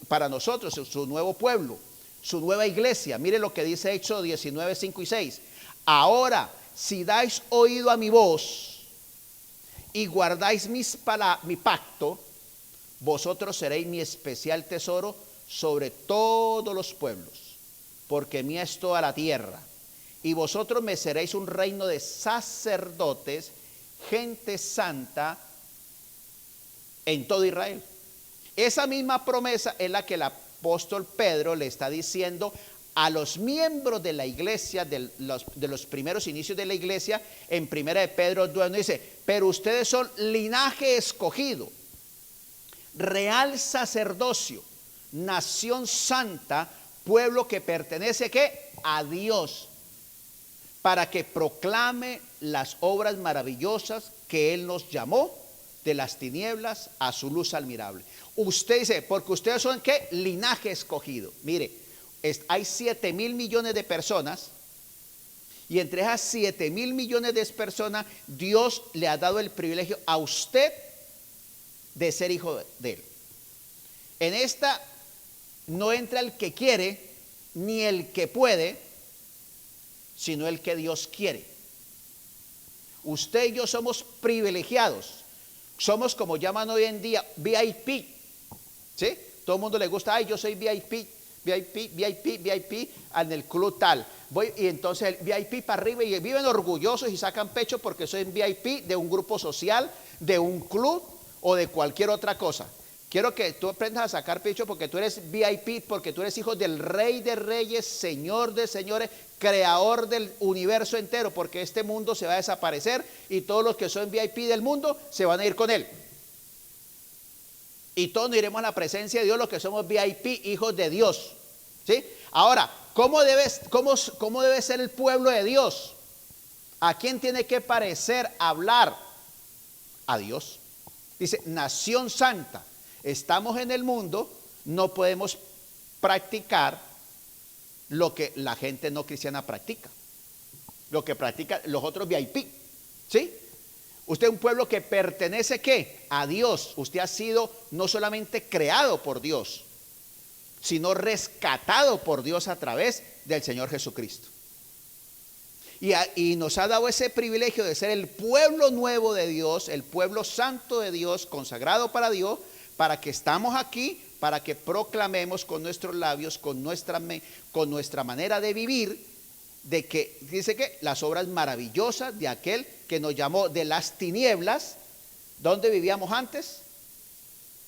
para nosotros, su nuevo pueblo. su nueva iglesia. Mire lo que dice Éxodo 19, 5 y 6. Ahora, si dais oído a mi voz y guardáis mi pacto, vosotros seréis mi especial tesoro sobre todos los pueblos, porque mía es toda la tierra. Y vosotros me seréis un reino de sacerdotes, gente santa en todo Israel. Esa misma promesa es la que el apóstol Pedro le está diciendo a los miembros de la iglesia, de los primeros inicios de la iglesia, en 1 de Pedro 2, dice, pero ustedes son linaje escogido, real sacerdocio, nación santa, pueblo que pertenece ¿qué? A Dios, para que proclame las obras maravillosas que Él nos llamó de las tinieblas a su luz admirable. Usted dice, porque ustedes son ¿qué? Linaje escogido. Mire, hay 7,000 millones de personas, y entre esas 7,000 millones de personas, Dios le ha dado el privilegio a usted de ser hijo de Él. En esta no entra el que quiere, ni el que puede, sino el que Dios quiere. Usted y yo somos privilegiados. Somos, como llaman hoy en día, VIP. ¿Sí? Todo el mundo le gusta, ay, yo soy VIP, en el club tal. Voy, y entonces el VIP para arriba, y viven orgullosos y sacan pecho porque soy VIP de un grupo social, de un club o de cualquier otra cosa. Quiero que tú aprendas a sacar pecho porque tú eres VIP, porque tú eres hijo del Rey de Reyes, Señor de Señores, Creador del universo entero, porque este mundo se va a desaparecer y todos los que son VIP del mundo se van a ir con Él. Y todos nos iremos a la presencia de Dios, los que somos VIP, hijos de Dios. ¿Sí? Ahora, ¿cómo debe ser el pueblo de Dios? ¿A quién tiene que parecer hablar? A Dios. Dice, nación santa. Estamos en el mundo, no podemos practicar lo que la gente no cristiana practica, lo que practican los otros VIP. ¿Sí? Usted es un pueblo que pertenece ¿qué? A Dios. Usted ha sido no solamente creado por Dios, sino rescatado por Dios a través del Señor Jesucristo. Y nos ha dado ese privilegio de ser el pueblo nuevo de Dios, el pueblo santo de Dios, consagrado para Dios, para que estamos aquí, para que proclamemos con nuestros labios, con nuestra manera de vivir, de que, dice que las obras maravillosas de aquel que nos llamó de las tinieblas. ¿Dónde vivíamos antes?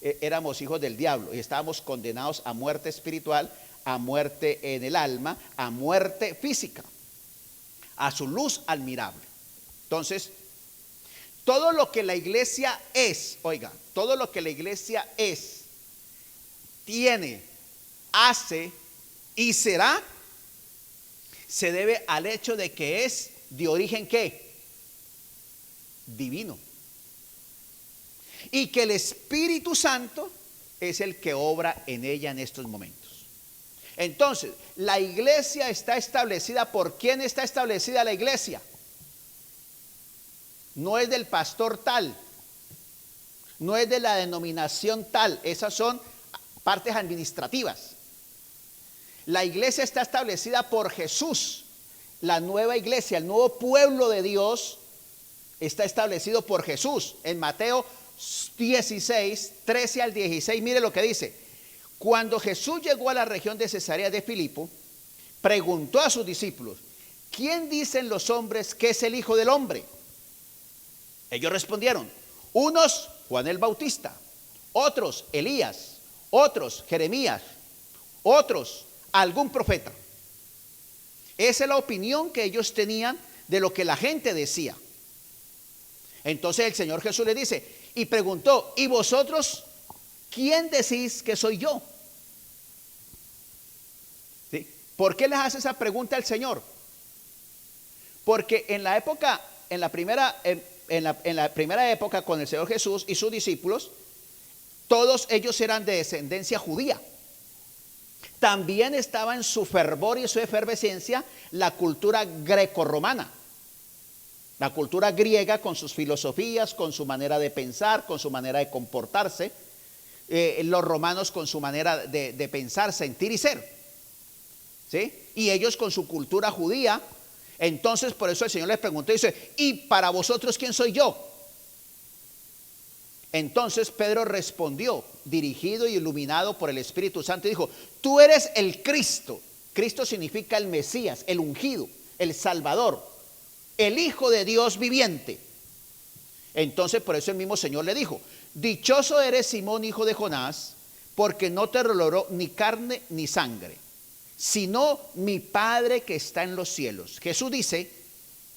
Éramos hijos del diablo y estábamos condenados a muerte espiritual, a muerte en el alma, a muerte física, a su luz admirable. Entonces, todo lo que la iglesia es, oiga, todo lo que la iglesia es, tiene, hace y será, se debe al hecho de que es de origen ¿qué? Divino. Y que el Espíritu Santo es el que obra en ella en estos momentos. Entonces, la iglesia está establecida. ¿Por quién está establecida la iglesia? No es del pastor tal, no es de la denominación tal, esas son partes administrativas. La iglesia está establecida por Jesús. La nueva iglesia, el nuevo pueblo de Dios está establecido por Jesús. En Mateo 16, 13 al 16, mire lo que dice. Cuando Jesús llegó a la región de Cesarea de Filipo, preguntó a sus discípulos, ¿quién dicen los hombres que es el Hijo del Hombre? Ellos respondieron, unos Juan el Bautista, otros Elías, otros Jeremías, otros algún profeta. Esa es la opinión que ellos tenían de lo que la gente decía. Entonces el Señor Jesús le dice y preguntó, ¿y vosotros quién decís que soy yo? ¿Sí? ¿Por qué les hace esa pregunta el Señor? Porque en la época, en la primera época con el Señor Jesús y sus discípulos, todos ellos eran de descendencia judía. También estaba en su fervor y su efervescencia la cultura grecorromana, la cultura griega con sus filosofías, con su manera de pensar, con su manera de comportarse, los romanos con su manera de pensar, sentir y ser. ¿sí? Y ellos con su cultura judía. Entonces por eso el Señor les preguntó y dice, ¿y para vosotros quién soy yo? Entonces Pedro respondió, dirigido y iluminado por el Espíritu Santo, y dijo, tú eres el Cristo. Cristo significa el Mesías, el ungido, el Salvador, el Hijo de Dios viviente. Entonces por eso el mismo Señor le dijo, dichoso eres Simón, hijo de Jonás, porque no te lo logró ni carne ni sangre, sino mi Padre que está en los cielos. Jesús dice,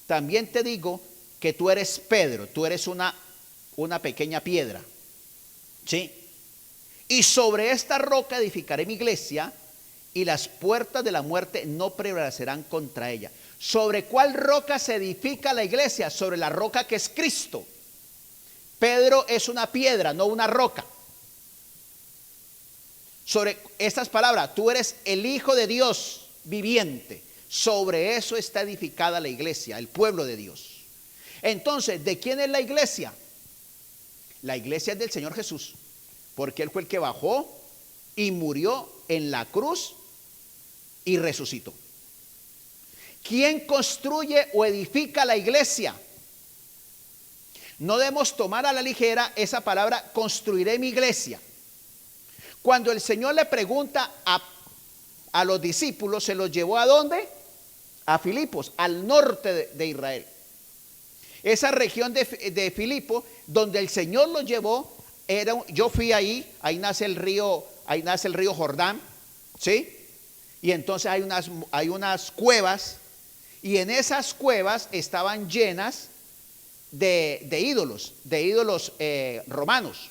también te digo que tú eres Pedro, tú eres una pequeña piedra, ¿sí? Y sobre esta roca edificaré mi iglesia, y las puertas de la muerte no prevalecerán contra ella. ¿Sobre cuál roca se edifica la iglesia? Sobre la roca que es Cristo. Pedro es una piedra, no una roca. Sobre estas palabras, tú eres el Hijo de Dios viviente. Sobre eso está edificada la iglesia, el pueblo de Dios. Entonces, ¿de quién es la iglesia? La iglesia es del Señor Jesús, porque Él fue el que bajó y murió en la cruz y resucitó. ¿Quién construye o edifica la iglesia? No debemos tomar a la ligera esa palabra, construiré mi iglesia. Cuando el Señor le pregunta a los discípulos, se los llevó ¿a dónde? A Filipos, al norte de Israel. Esa región de Filipo, donde el Señor los llevó, yo fui ahí nace el río Jordán, ¿sí? Y entonces hay unas cuevas, y en esas cuevas estaban llenas de ídolos romanos.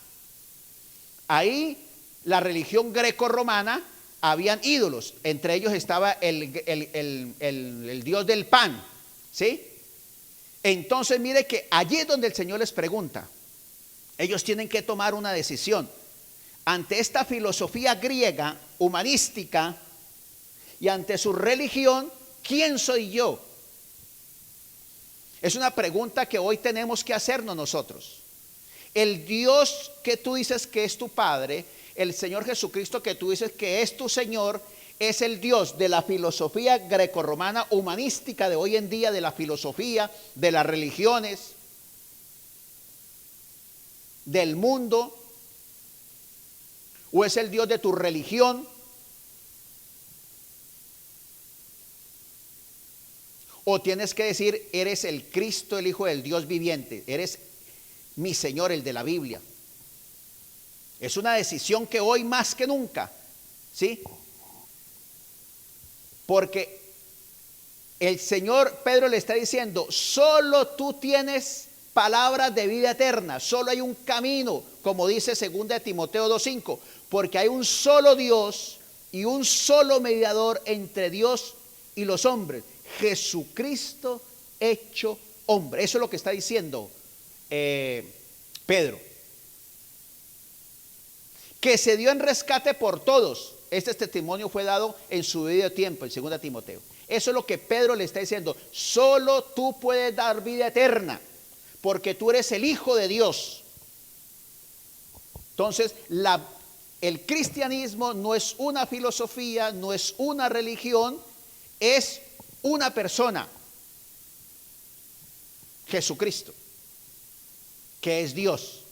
Ahí la religión greco-romana habían ídolos, entre ellos estaba el dios del pan, ¿sí? Entonces mire que allí es donde el Señor les pregunta, ellos tienen que tomar una decisión ante esta filosofía griega, humanística, y ante su religión, ¿quién soy yo? Es una pregunta que hoy tenemos que hacernos nosotros. El Dios que tú dices que es tu Padre, el Señor Jesucristo que tú dices que es tu Señor, es el Dios de la filosofía grecorromana humanística de hoy en día, de la filosofía, de las religiones, del mundo, o es el Dios de tu religión, o tienes que decir, eres el Cristo, el Hijo del Dios viviente, eres mi Señor, el de la Biblia. Es una decisión que hoy más que nunca, ¿sí? Porque el Señor, Pedro le está diciendo, solo tú tienes palabras de vida eterna, solo hay un camino, como dice 2 Timoteo 2:5, porque hay un solo Dios y un solo mediador entre Dios y los hombres, Jesucristo hecho hombre. Eso es lo que está diciendo Pedro, que se dio en rescate por todos. Este testimonio fue dado en su debido tiempo, en 2 Timoteo. Eso es lo que Pedro le está diciendo. Solo tú puedes dar vida eterna, porque tú eres el Hijo de Dios. Entonces, el cristianismo no es una filosofía, no es una religión, es una persona, Jesucristo, que es Dios.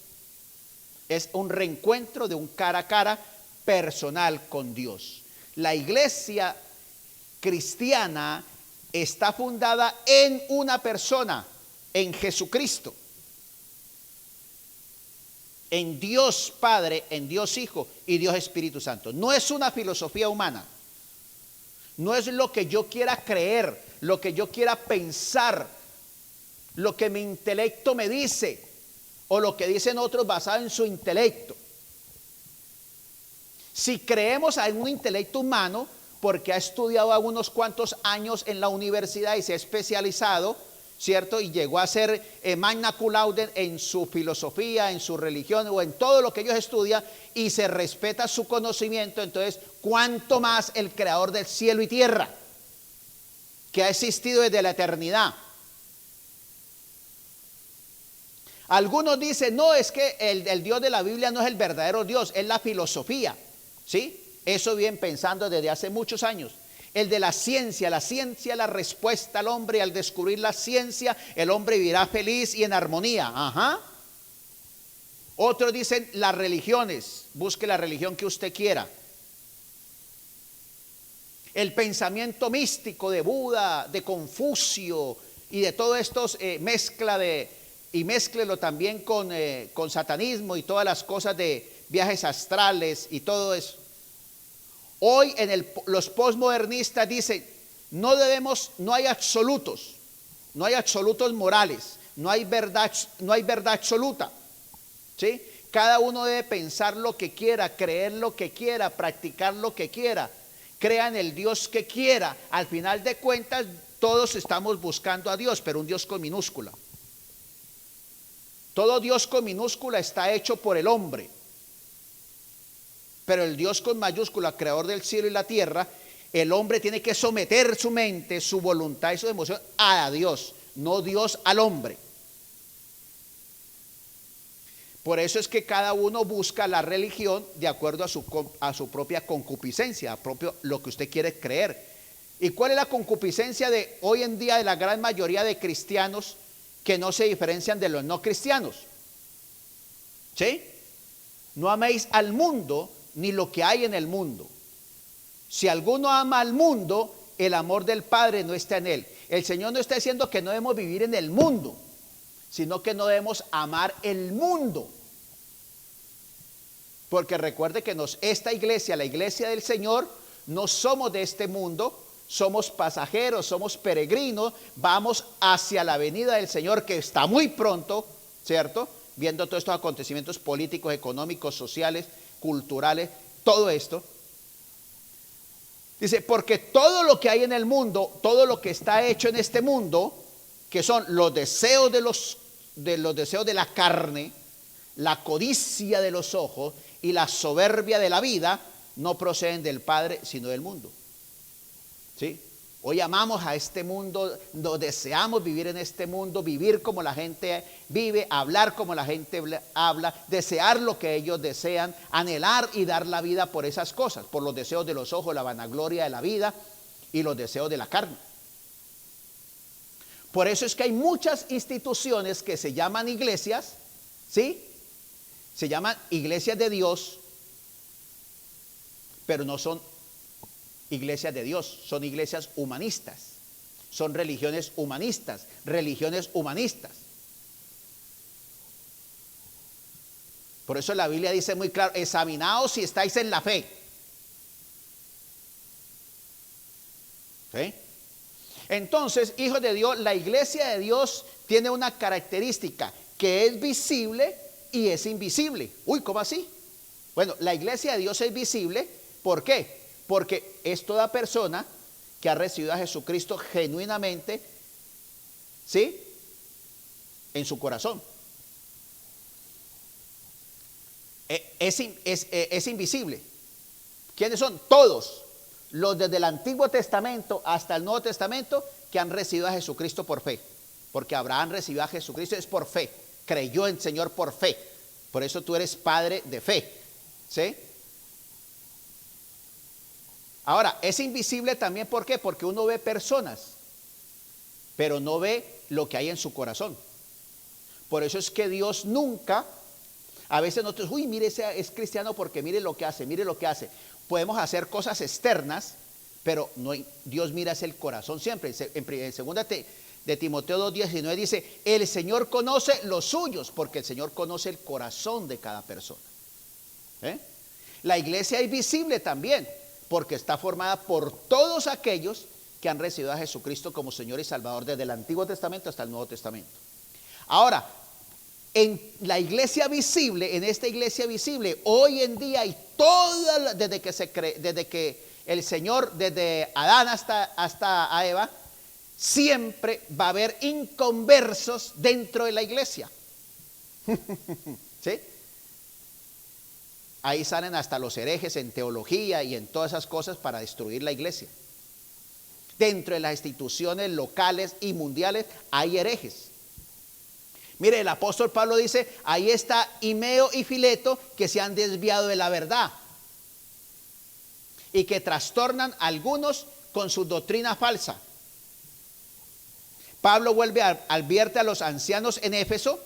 Es un reencuentro de un cara a cara personal con Dios. La iglesia cristiana está fundada en una persona, en Jesucristo, en Dios Padre, en Dios Hijo y Dios Espíritu Santo. No es una filosofía humana, no es lo que yo quiera creer, lo que yo quiera pensar, lo que mi intelecto me dice o lo que dicen otros basado en su intelecto. Si creemos en un intelecto humano, porque ha estudiado a unos cuantos años en la universidad y se ha especializado, ¿cierto? Y llegó a ser magna cum laude en su filosofía, en su religión o en todo lo que ellos estudian, y se respeta su conocimiento, entonces, ¿cuánto más el creador del cielo y tierra, que ha existido desde la eternidad? Algunos dicen, no, es que el Dios de la Biblia no es el verdadero Dios, es la filosofía, ¿sí? Eso vienen pensando desde hace muchos años. El de la ciencia la respuesta al hombre, y al descubrir la ciencia, el hombre vivirá feliz y en armonía. Ajá. Otros dicen las religiones, busque la religión que usted quiera. El pensamiento místico de Buda, de Confucio y de todo esto y mézclelo también con satanismo y todas las cosas de viajes astrales y todo eso. Hoy los postmodernistas dicen, no hay absolutos, no hay absolutos morales, no hay verdad absoluta, ¿sí? Cada uno debe pensar lo que quiera, creer lo que quiera, practicar lo que quiera, crea en el Dios que quiera. Al final de cuentas, todos estamos buscando a Dios, pero un Dios con minúscula. Todo Dios con minúscula está hecho por el hombre. Pero el Dios con mayúscula, creador del cielo y la tierra, el hombre tiene que someter su mente, su voluntad y su emoción a Dios, no Dios al hombre. Por eso es que cada uno busca la religión de acuerdo a su propia concupiscencia, a lo que usted quiere creer. ¿Y cuál es la concupiscencia de hoy en día de la gran mayoría de cristianos que no se diferencian de los no cristianos? ¿Sí? No améis al mundo ni lo que hay en el mundo. Si alguno ama al mundo, el amor del Padre no está en él. El Señor no está diciendo que no debemos vivir en el mundo, sino que no debemos amar el mundo. Porque recuerde que esta iglesia, la iglesia del Señor, no somos de este mundo, somos pasajeros, somos peregrinos, vamos hacia la venida del Señor que está muy pronto, ¿cierto? Viendo todos estos acontecimientos políticos, económicos, sociales, culturales, todo esto. Dice, porque todo lo que hay en el mundo, todo lo que está hecho en este mundo, que son los deseos de la carne, la codicia de los ojos y la soberbia de la vida, no proceden del Padre, sino del mundo. ¿Sí? Hoy amamos a este mundo, no deseamos vivir en este mundo, vivir como la gente vive, hablar como la gente habla, desear lo que ellos desean, anhelar y dar la vida por esas cosas, por los deseos de los ojos, la vanagloria de la vida y los deseos de la carne. Por eso es que hay muchas instituciones que se llaman iglesias, ¿sí? Se llaman iglesias de Dios, pero no son iglesias de Dios, son iglesias humanistas, son religiones humanistas. Por eso la Biblia dice muy claro, examinaos si estáis en la fe. ¿Sí? Entonces, hijos de Dios, la iglesia de Dios tiene una característica, que es visible y es invisible. Uy, ¿cómo así? Bueno, la iglesia de Dios es visible, ¿por qué? Porque es toda persona que ha recibido a Jesucristo genuinamente, ¿sí? En su corazón. Es invisible. ¿Quiénes son? Todos los desde el Antiguo Testamento hasta el Nuevo Testamento que han recibido a Jesucristo por fe. Porque Abraham recibió a Jesucristo es por fe. Creyó en el Señor por fe. Por eso tú eres padre de fe. ¿Sí? Ahora, es invisible también, ¿por qué? Porque uno ve personas, pero no ve lo que hay en su corazón. Por eso es que Dios nunca, a veces nosotros, uy, mire, ese es cristiano porque mire lo que hace, mire lo que hace. Podemos hacer cosas externas, pero no, Dios mira es el corazón siempre. En segunda de Timoteo 2:19 dice, el Señor conoce los suyos, porque el Señor conoce el corazón de cada persona. La iglesia es visible también, porque está formada por todos aquellos que han recibido a Jesucristo como Señor y Salvador desde el Antiguo Testamento hasta el Nuevo Testamento. Ahora, en la iglesia visible, en esta iglesia visible, hoy en día y desde que el Señor, desde Adán hasta a Eva, siempre va a haber inconversos dentro de la iglesia. ¿Sí? Ahí salen hasta los herejes en teología y en todas esas cosas para destruir la iglesia. Dentro de las instituciones locales y mundiales hay herejes. Mire, el apóstol Pablo dice, ahí está Himeo y Fileto que se han desviado de la verdad y que trastornan a algunos con su doctrina falsa. Pablo advierte a los ancianos en Éfeso.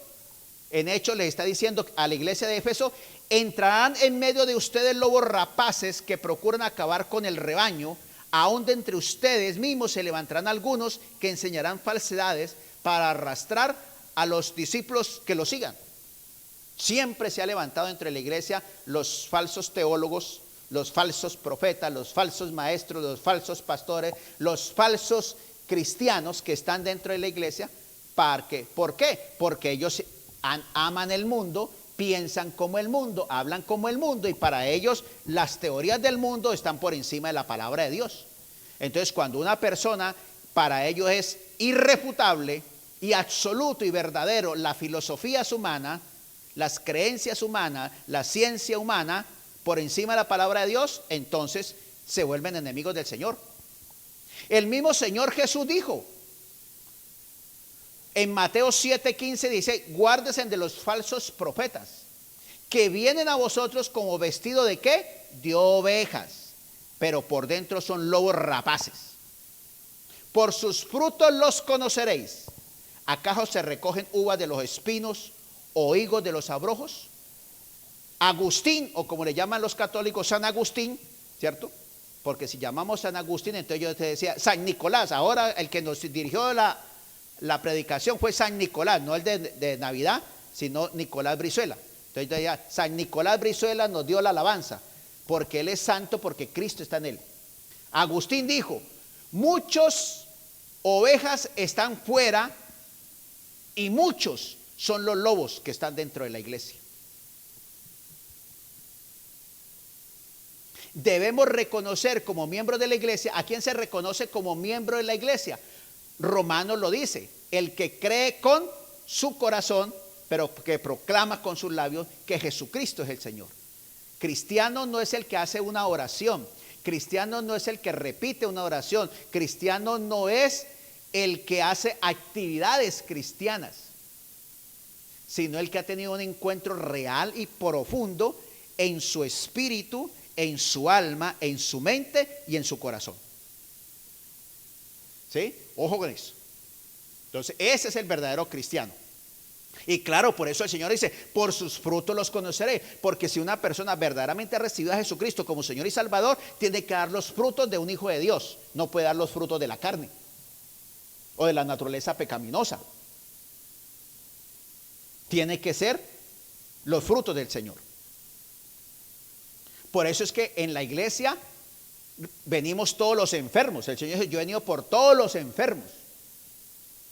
En Hechos les está diciendo a la iglesia de Éfeso: entrarán en medio de ustedes lobos rapaces que procuran acabar con el rebaño. Aún de entre ustedes mismos se levantarán algunos que enseñarán falsedades para arrastrar a los discípulos que lo sigan. Siempre se ha levantado entre la iglesia los falsos teólogos, los falsos profetas, los falsos maestros, los falsos pastores, los falsos cristianos que están dentro de la iglesia. ¿Por qué? Porque ellos aman el mundo, piensan como el mundo, hablan como el mundo, y para ellos las teorías del mundo están por encima de la palabra de Dios. Entonces, cuando una persona, para ellos es irrefutable y absoluto y verdadero la filosofía es humana, las creencias humanas, la ciencia humana, por encima de la palabra de Dios, entonces se vuelven enemigos del Señor. El mismo Señor Jesús dijo en Mateo 7:15, dice: guárdese de los falsos profetas que vienen a vosotros como vestido de ¿qué? De ovejas, pero por dentro son lobos rapaces. Por sus frutos los conoceréis. ¿Acaso se recogen uvas de los espinos o higos de los abrojos? Agustín, o como le llaman los católicos, San Agustín, ¿cierto? Porque si llamamos San Agustín, entonces yo te decía San Nicolás. Ahora el que nos dirigió la predicación fue San Nicolás, no el de Navidad, sino Nicolás Brizuela. Entonces yo decía, San Nicolás Brizuela nos dio la alabanza, porque él es santo, porque Cristo está en él. Agustín dijo: muchos ovejas están fuera y muchos son los lobos que están dentro de la iglesia. Debemos reconocer como miembros de la iglesia. ¿A quién se reconoce como miembro de la iglesia? Romanos lo dice: el que cree con su corazón, pero que proclama con sus labios que Jesucristo es el Señor. Cristiano no es el que hace una oración, cristiano no es el que repite una oración, cristiano no es el que hace actividades cristianas, sino el que ha tenido un encuentro real y profundo en su espíritu, en su alma, en su mente y en su corazón. ¿Sí? Ojo con eso. Entonces, ese es el verdadero cristiano. Y claro, por eso el Señor dice: por sus frutos los conoceré. Porque si una persona verdaderamente ha recibido a Jesucristo como Señor y Salvador, tiene que dar los frutos de un hijo de Dios. No puede dar los frutos de la carne o de la naturaleza pecaminosa. Tiene que ser los frutos del Señor. Por eso es que en la iglesia venimos todos los enfermos. El Señor dice: yo he venido por todos los enfermos,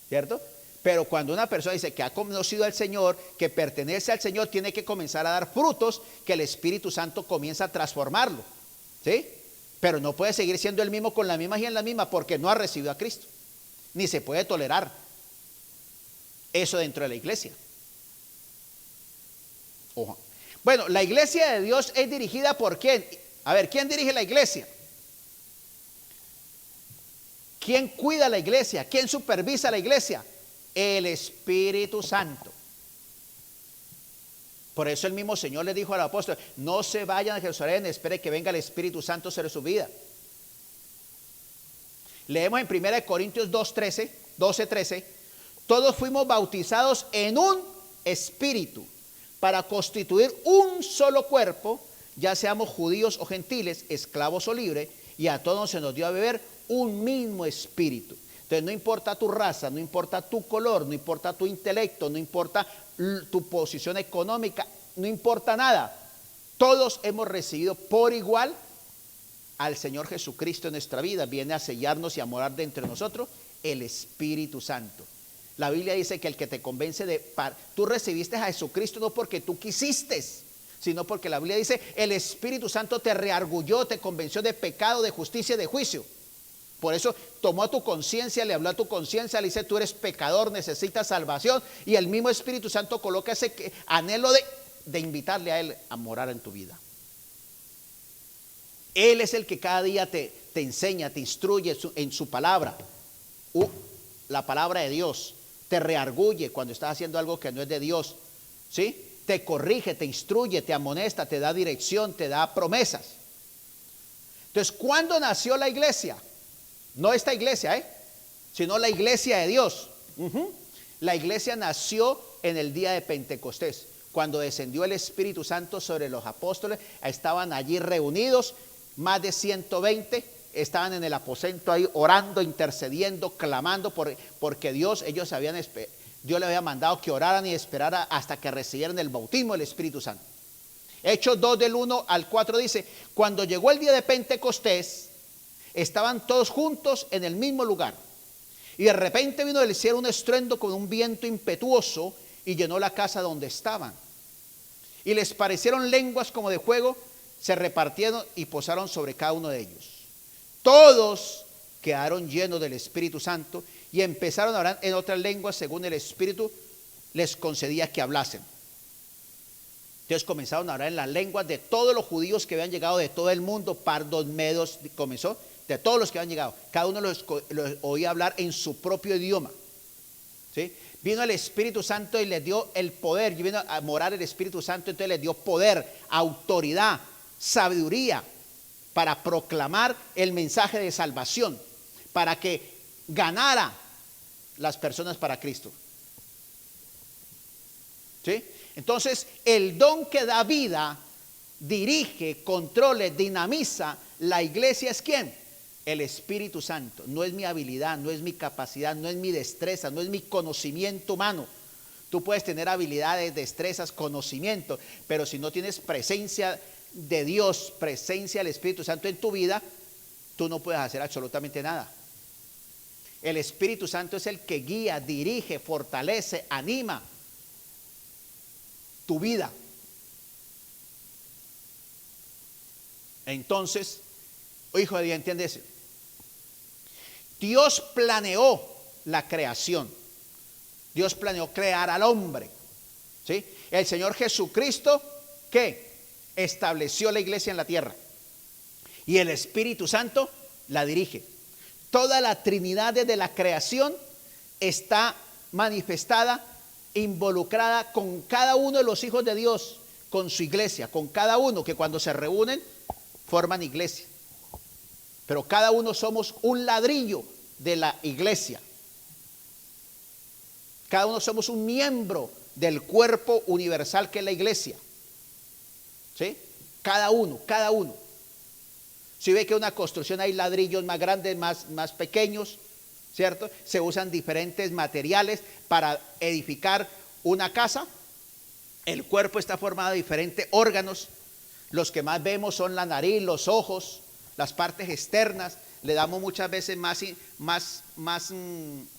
¿cierto? Pero cuando una persona dice que ha conocido al Señor, que pertenece al Señor, tiene que comenzar a dar frutos, que el Espíritu Santo comienza a transformarlo, ¿sí? Pero no puede seguir siendo el mismo con la misma y en la misma, porque no ha recibido a Cristo. Ni se puede tolerar eso dentro de la iglesia. Ojo. Bueno, la iglesia de Dios es dirigida por ¿quién? A ver, ¿quién dirige la iglesia? ¿Quién cuida la iglesia? ¿Quién supervisa la iglesia? El Espíritu Santo. Por eso el mismo Señor le dijo al apóstol: no se vayan a Jerusalén, espere que venga el Espíritu Santo sobre su vida. Leemos en 1 Corintios 12:13: todos fuimos bautizados en un espíritu para constituir un solo cuerpo, ya seamos judíos o gentiles, esclavos o libres, y a todos se nos dio a beber un mismo espíritu. Entonces no importa tu raza, no importa tu color, no importa tu intelecto, no importa tu posición económica, no importa nada. Todos hemos recibido por igual al Señor Jesucristo en nuestra vida. Viene a sellarnos y a morar dentro de nosotros el Espíritu Santo. La Biblia dice que el que te convence tú recibiste a Jesucristo no porque tú quisiste, sino porque la Biblia dice: el Espíritu Santo te reargulló, te convenció de pecado, de justicia y de juicio. Por eso tomó a tu conciencia, le habló a tu conciencia, le dice: tú eres pecador, necesitas salvación. Y el mismo Espíritu Santo coloca ese anhelo de invitarle a Él a morar en tu vida. Él es el que cada día te enseña, te instruye en su palabra. La palabra de Dios te reargulle cuando estás haciendo algo que no es de Dios, ¿sí? Te corrige, te instruye, te amonesta, te da dirección, te da promesas. Entonces, ¿cuándo nació la iglesia? No esta iglesia, sino la iglesia de Dios. La iglesia nació en el día de Pentecostés, cuando descendió el Espíritu Santo sobre los apóstoles. Estaban allí reunidos, más de 120, estaban en el aposento ahí orando, intercediendo, clamando, porque Dios le había mandado que oraran y esperaran hasta que recibieran el bautismo del Espíritu Santo. Hechos 2 del 1 al 4 dice: cuando llegó el día de Pentecostés, estaban todos juntos en el mismo lugar. Y de repente vino del cielo un estruendo con un viento impetuoso y llenó la casa donde estaban. Y les parecieron lenguas como de fuego, se repartieron y posaron sobre cada uno de ellos. Todos quedaron llenos del Espíritu Santo y empezaron a hablar en otras lenguas según el Espíritu les concedía que hablasen. Entonces comenzaron a hablar en las lenguas de todos los judíos que habían llegado de todo el mundo, pardos, medos, comenzó de todos los que habían llegado. Cada uno los oía hablar en su propio idioma. ¿Sí? Vino el Espíritu Santo y les dio el poder, y vino a morar el Espíritu Santo, entonces les dio poder, autoridad, sabiduría para proclamar el mensaje de salvación, para que ganara las personas para Cristo. ¿Sí? Entonces, el don que da vida, dirige, controla, dinamiza la iglesia, ¿es quién? El Espíritu Santo. No es mi habilidad, no es mi capacidad, no es mi destreza, no es mi conocimiento humano. Tú puedes tener habilidades, destrezas, conocimiento, pero si no tienes presencia de Dios, presencia del Espíritu Santo en tu vida, tú no puedes hacer absolutamente nada. El Espíritu Santo es el que guía, dirige, fortalece, anima tu vida. Entonces, hijo de Dios, ¿entiendes? Dios planeó la creación. Dios planeó crear al hombre. ¿Sí? El Señor Jesucristo, ¿qué? Estableció la iglesia en la tierra. Y el Espíritu Santo la dirige. Toda la Trinidad desde la creación está manifestada, involucrada con cada uno de los hijos de Dios, con su iglesia, con cada uno que cuando se reúnen forman iglesia. Pero cada uno somos un ladrillo de la iglesia. Cada uno somos un miembro del cuerpo universal que es la iglesia. ¿Sí? Cada uno, cada uno. Si ve que una construcción hay ladrillos más grandes, más pequeños, ¿cierto? Se usan diferentes materiales para edificar una casa. El cuerpo está formado de diferentes órganos. Los que más vemos son la nariz, los ojos, las partes externas. Le damos muchas veces más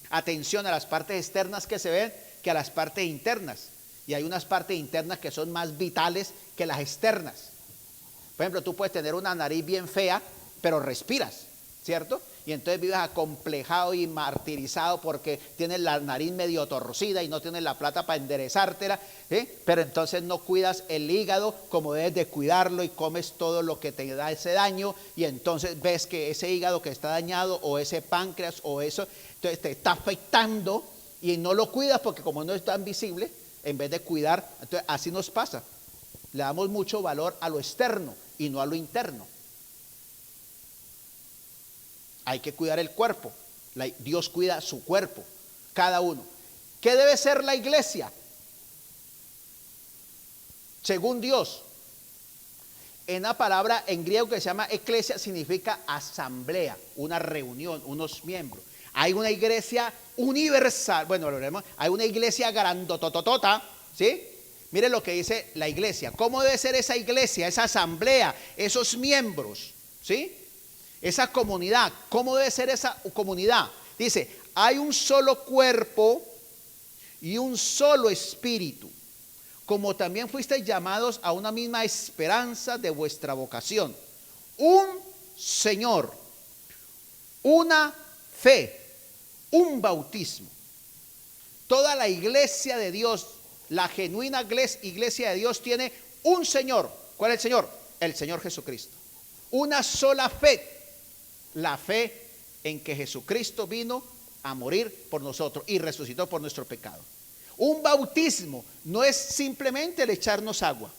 atención a las partes externas que se ven que a las partes internas. Y hay unas partes internas que son más vitales que las externas. Por ejemplo, tú puedes tener una nariz bien fea, pero respiras, ¿cierto? Y entonces vives acomplejado y martirizado porque tienes la nariz medio torcida y no tienes la plata para enderezártela, ¿sí? Pero entonces no cuidas el hígado como debes de cuidarlo y comes todo lo que te da ese daño, y entonces ves que ese hígado que está dañado o ese páncreas o eso, entonces te está afectando y no lo cuidas porque como no es tan visible, en vez de cuidar, entonces así nos pasa. Le damos mucho valor a lo externo y no a lo interno. Hay que cuidar el cuerpo. Dios cuida su cuerpo, cada uno. ¿Qué debe ser la iglesia? Según Dios, en la palabra en griego que se llama eclesia significa asamblea, una reunión, unos miembros. Hay una iglesia universal, bueno, lo veremos, hay una iglesia grandotototota, ¿sí? Mire lo que dice la iglesia. ¿Cómo debe ser esa iglesia, esa asamblea, esos miembros? ¿Sí? Esa comunidad. ¿Cómo debe ser esa comunidad? Dice, hay un solo cuerpo y un solo espíritu, como también fuisteis llamados a una misma esperanza de vuestra vocación. Un Señor, una fe, un bautismo. Toda la iglesia de Dios, la genuina iglesia de Dios tiene un Señor. ¿Cuál es el Señor? El Señor Jesucristo. Una sola fe. La fe en que Jesucristo vino a morir por nosotros y resucitó por nuestro pecado. Un bautismo no es simplemente el echarnos agua.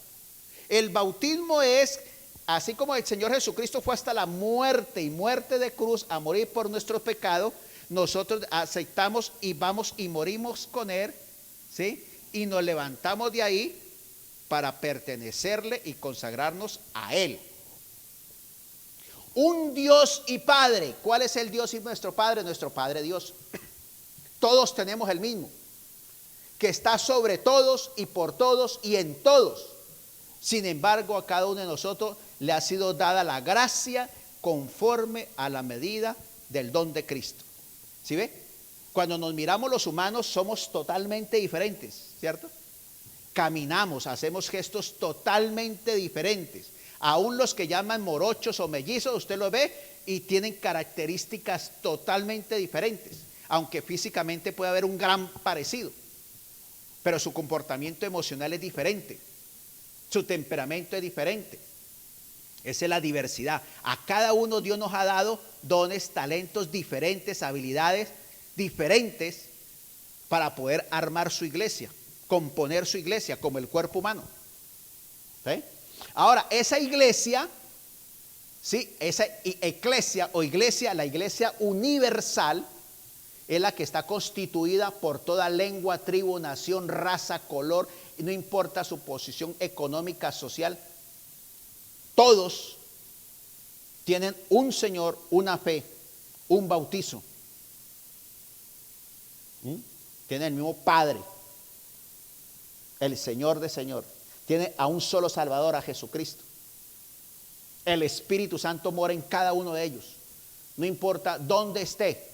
El bautismo es así como el Señor Jesucristo fue hasta la muerte y muerte de cruz a morir por nuestro pecado, nosotros aceptamos y vamos y morimos con Él, ¿sí? Y nos levantamos de ahí para pertenecerle y consagrarnos a Él. Un Dios y Padre. ¿Cuál es el Dios y nuestro Padre? Nuestro Padre Dios. Todos tenemos el mismo, que está sobre todos y por todos y en todos. Sin embargo, a cada uno de nosotros le ha sido dada la gracia conforme a la medida del don de Cristo. ¿Sí ve? Cuando nos miramos los humanos somos totalmente diferentes, ¿cierto? Caminamos, hacemos gestos totalmente diferentes. Aún los que llaman morochos o mellizos, usted los ve y tienen características totalmente diferentes, aunque físicamente puede haber un gran parecido, pero su comportamiento emocional es diferente, su temperamento es diferente. Esa es la diversidad. A cada uno Dios nos ha dado dones, talentos diferentes, habilidades diferentes para poder armar su iglesia, componer su iglesia como el cuerpo humano. ¿Sí? Ahora, esa iglesia, ¿sí? Esa eclesia o iglesia, la iglesia universal, es la que está constituida por toda lengua, tribu, nación, raza, color, y no importa su posición económica, social. Todos tienen un Señor, una fe, un bautizo. Tienen el mismo Padre, el Señor de Señor. Tiene a un solo Salvador, a Jesucristo. El Espíritu Santo mora en cada uno de ellos. No importa dónde esté,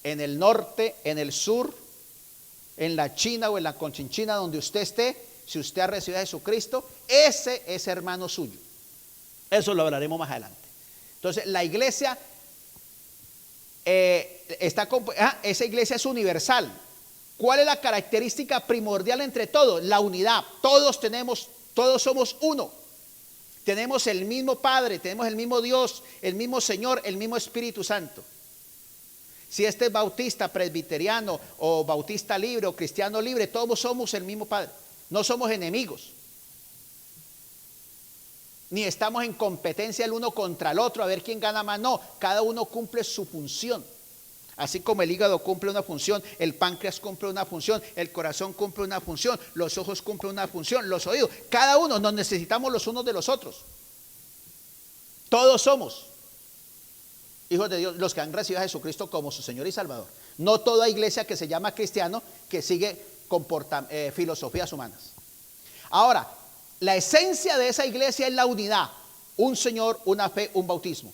en el norte, en el sur, en la China o en la Conchinchina, donde usted esté, si usted ha recibido a Jesucristo, ese es hermano suyo. Eso lo hablaremos más adelante. Entonces, la iglesia esa iglesia es universal. ¿Cuál es la característica primordial entre todos? La unidad. Todos somos uno. Tenemos el mismo Padre, tenemos el mismo Dios, el mismo Señor, el mismo Espíritu Santo. Si este es bautista, presbiteriano o bautista libre o cristiano libre, todos somos el mismo Padre. No somos enemigos. Ni estamos en competencia el uno contra el otro a ver quién gana más. No, cada uno cumple su función. Así como el hígado cumple una función, el páncreas cumple una función, el corazón cumple una función, los ojos cumplen una función, los oídos. Cada uno nos necesitamos los unos de los otros. Todos somos hijos de Dios, los que han recibido a Jesucristo como su Señor y Salvador. No toda iglesia que se llama cristiano que sigue filosofías humanas. Ahora, la esencia de esa iglesia es la unidad. Un Señor, una fe, un bautismo.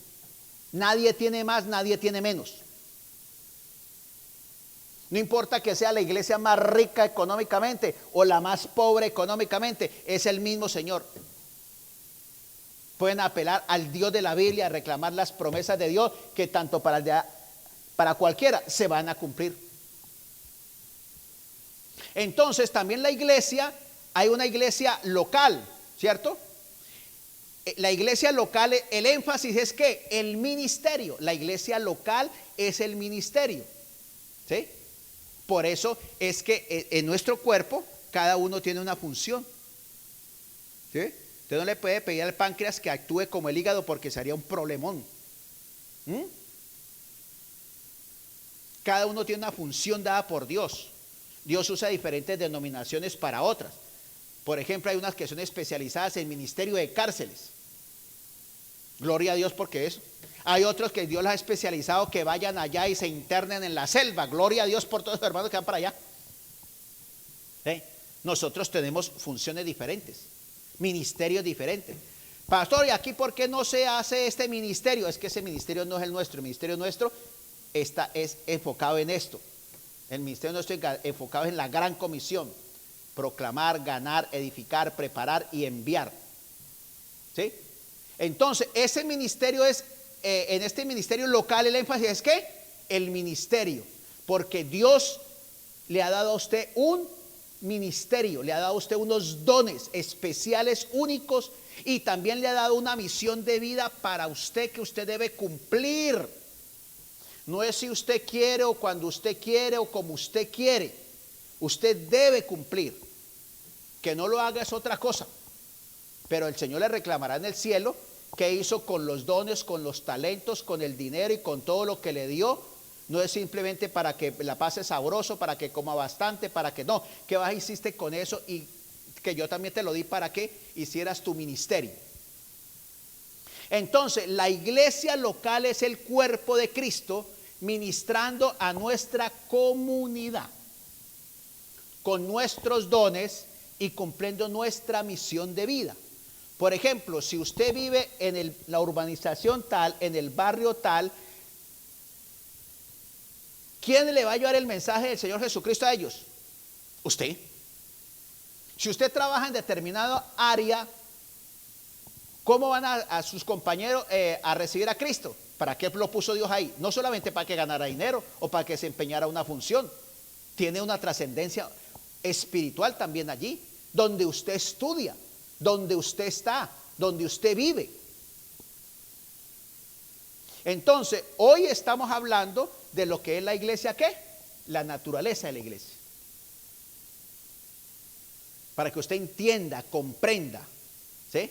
Nadie tiene más, nadie tiene menos. No importa que sea la iglesia más rica económicamente o la más pobre económicamente, es el mismo Señor. Pueden apelar al Dios de la Biblia, reclamar las promesas de Dios que tanto para cualquiera se van a cumplir. Entonces también la iglesia, hay una iglesia local, ¿cierto? La iglesia local, el énfasis es que el ministerio, la iglesia local es el ministerio, ¿sí? Por eso es que en nuestro cuerpo cada uno tiene una función, ¿sí? Usted no le puede pedir al páncreas que actúe como el hígado porque sería un problemón. Cada uno tiene una función dada por Dios. Dios usa diferentes denominaciones para otras. Por ejemplo, hay unas que son especializadas en ministerio de cárceles. Gloria a Dios porque eso. Hay otros que Dios los ha especializado que vayan allá y se internen en la selva. Gloria a Dios por todos los hermanos que van para allá. ¿Sí? Nosotros tenemos funciones diferentes, ministerios diferentes. Pastor, ¿y aquí por qué no se hace este ministerio? Es que ese ministerio no es el nuestro. El ministerio nuestro es enfocado en esto. El ministerio nuestro es enfocado en la gran comisión: proclamar, ganar, edificar, preparar y enviar. ¿Sí? Entonces, ese ministerio es, en este ministerio local, el énfasis es ¿qué? El ministerio. Porque Dios le ha dado a usted un ministerio, le ha dado a usted unos dones especiales, únicos, y también le ha dado una misión de vida para usted que usted debe cumplir. No es si usted quiere o cuando usted quiere o como usted quiere. Usted debe cumplir. Que no lo haga es otra cosa. Pero el Señor le reclamará en el cielo qué hizo con los dones, con los talentos, con el dinero y con todo lo que le dio. No es simplemente para que la pase sabroso, para que coma bastante, para que no. ¿Qué vas hiciste con eso? Y que yo también te lo di para que hicieras tu ministerio. Entonces, la iglesia local es el cuerpo de Cristo ministrando a nuestra comunidad con nuestros dones y cumpliendo nuestra misión de vida. Por ejemplo, si usted vive en la urbanización tal, en el barrio tal, ¿quién le va a llevar el mensaje del Señor Jesucristo a ellos? Usted. Si usted trabaja en determinada área, ¿cómo van a sus compañeros a recibir a Cristo? ¿Para qué lo puso Dios ahí? No solamente para que ganara dinero o para que se empeñara una función. Tiene una trascendencia espiritual también allí, donde usted estudia, donde usted está, donde usted vive. Entonces, hoy estamos hablando de lo que es la iglesia, ¿qué? La naturaleza de la iglesia. Para que usted entienda, comprenda, ¿sí?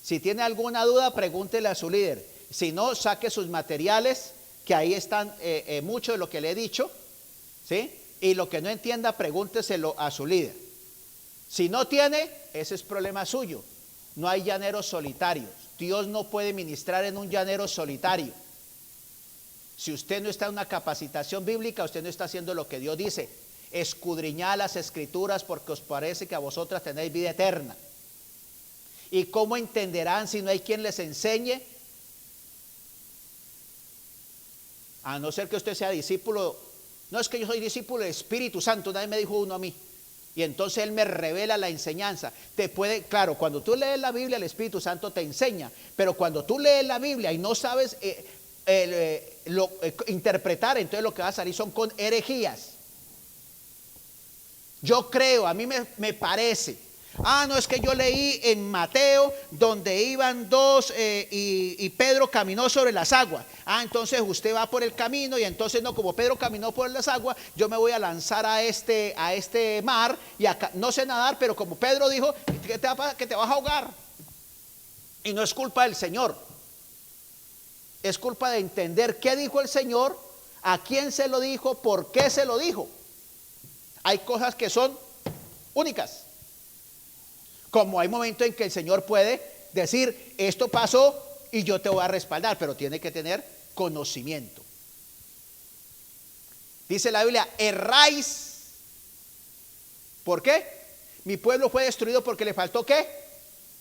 Si tiene alguna duda, pregúntele a su líder. Si no, saque sus materiales, que ahí están mucho de lo que le he dicho, ¿sí? Y lo que no entienda, pregúnteselo a su líder. Si no tiene, ese es problema suyo. No hay llaneros solitarios. Dios no puede ministrar en un llanero solitario. Si usted no está en una capacitación bíblica, usted no está haciendo lo que Dios dice. Escudriñad las escrituras porque os parece que a vosotras tenéis vida eterna. ¿Y cómo entenderán si no hay quien les enseñe? A no ser que usted sea discípulo. No, es que yo soy discípulo del Espíritu Santo, nadie me dijo uno a mí. Y entonces Él me revela la enseñanza. Claro, cuando tú lees la Biblia, el Espíritu Santo te enseña. Pero cuando tú lees la Biblia y no sabes interpretar, entonces lo que va a salir son con herejías. Yo creo, a mí me parece. No, es que yo leí en Mateo donde iban dos y Pedro caminó sobre las aguas. Entonces usted va por el camino y entonces no, como Pedro caminó por las aguas, yo me voy a lanzar a este mar y acá no sé nadar, pero como Pedro dijo que te vas a ahogar. Y no es culpa del Señor, es culpa de entender qué dijo el Señor, a quién se lo dijo, por qué se lo dijo. Hay cosas que son únicas. Como hay momentos en que el Señor puede decir, esto pasó y yo te voy a respaldar, pero tiene que tener conocimiento. Dice la Biblia, erráis. ¿Por qué? Mi pueblo fue destruido porque le faltó ¿qué?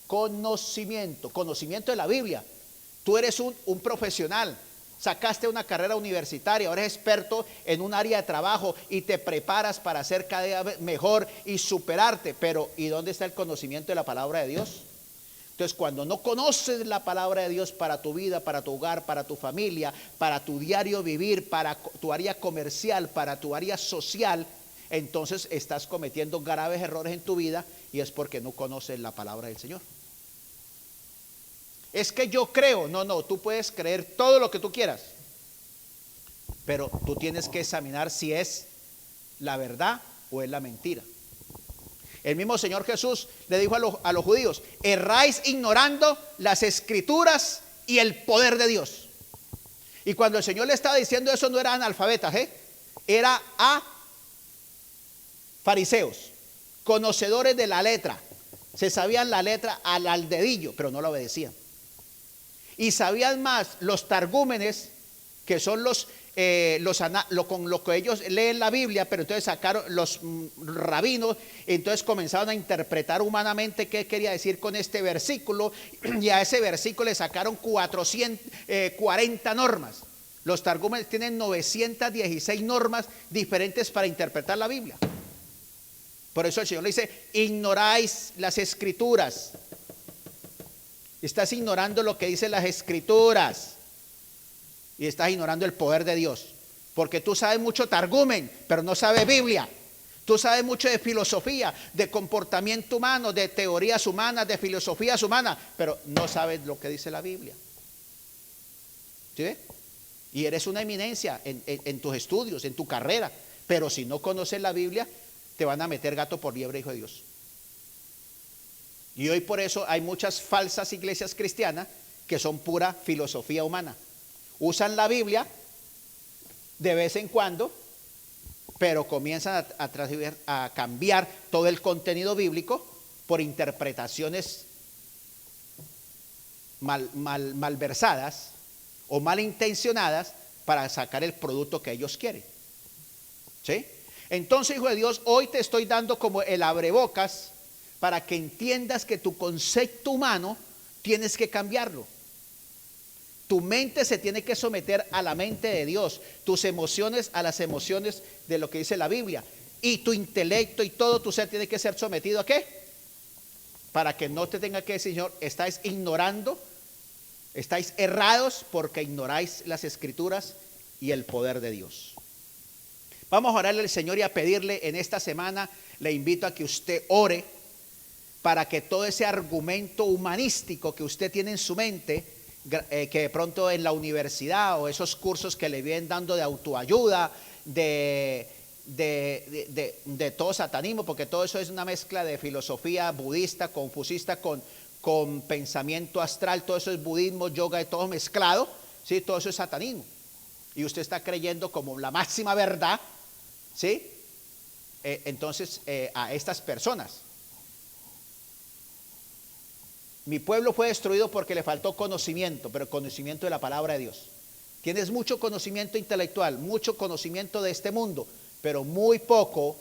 Conocimiento de la Biblia. Tú eres un profesional. Sacaste una carrera universitaria, ahora eres experto en un área de trabajo y te preparas para ser cada vez mejor y superarte. Pero ¿y dónde está el conocimiento de la palabra de Dios? Entonces, cuando no conoces la palabra de Dios para tu vida, para tu hogar, para tu familia, para tu diario vivir, para tu área comercial, para tu área social, entonces estás cometiendo graves errores en tu vida y es porque no conoces la palabra del Señor. Es que yo creo, no, tú puedes creer todo lo que tú quieras, pero tú tienes que examinar si es la verdad o es la mentira. El mismo Señor Jesús le dijo a los judíos, erráis ignorando las escrituras y el poder de Dios. Y cuando el Señor le estaba diciendo eso, no eran analfabetas, era a fariseos, conocedores de la letra. Se sabían la letra al dedillo, pero no la obedecían. Y sabían más los targúmenes, que son con lo que ellos leen la Biblia, pero entonces sacaron los rabinos, entonces comenzaron a interpretar humanamente qué quería decir con este versículo, y a ese versículo le sacaron 440 normas. Los targúmenes tienen 916 normas diferentes para interpretar la Biblia. Por eso el Señor le dice, ignoráis las escrituras. Estás ignorando lo que dicen las escrituras y estás ignorando el poder de Dios, porque tú sabes mucho targumen, pero no sabes Biblia. Tú sabes mucho de filosofía, de comportamiento humano, de teorías humanas, de filosofías humanas, pero no sabes lo que dice la Biblia. ¿Sí ve? Y eres una eminencia en tus estudios, en tu carrera, pero si no conoces la Biblia, te van a meter gato por liebre, hijo de Dios. Y hoy por eso hay muchas falsas iglesias cristianas que son pura filosofía humana. Usan la Biblia de vez en cuando, pero comienzan a cambiar todo el contenido bíblico por interpretaciones malversadas o malintencionadas para sacar el producto que ellos quieren. ¿Sí? Entonces, hijo de Dios, hoy te estoy dando como el abrebocas para que entiendas que tu concepto humano tienes que cambiarlo. Tu mente se tiene que someter a la mente de Dios, tus emociones a las emociones de lo que dice la Biblia, y tu intelecto y todo tu ser tiene que ser sometido ¿a qué? Para que no te tenga que decir, Señor, estáis ignorando, estáis errados porque ignoráis las Escrituras y el poder de Dios. Vamos a orarle al Señor y a pedirle en esta semana, le invito a que usted ore para que todo ese argumento humanístico que usted tiene en su mente, que de pronto en la universidad o esos cursos que le vienen dando de autoayuda, de todo satanismo, porque todo eso es una mezcla de filosofía budista, confucista con pensamiento astral, todo eso es budismo, yoga, todo mezclado, ¿sí? Todo eso es satanismo. Y usted está creyendo como la máxima verdad, ¿sí? Entonces a estas personas. Mi pueblo fue destruido porque le faltó conocimiento, pero conocimiento de la palabra de Dios. Tienes mucho conocimiento intelectual, mucho conocimiento de este mundo, pero muy poco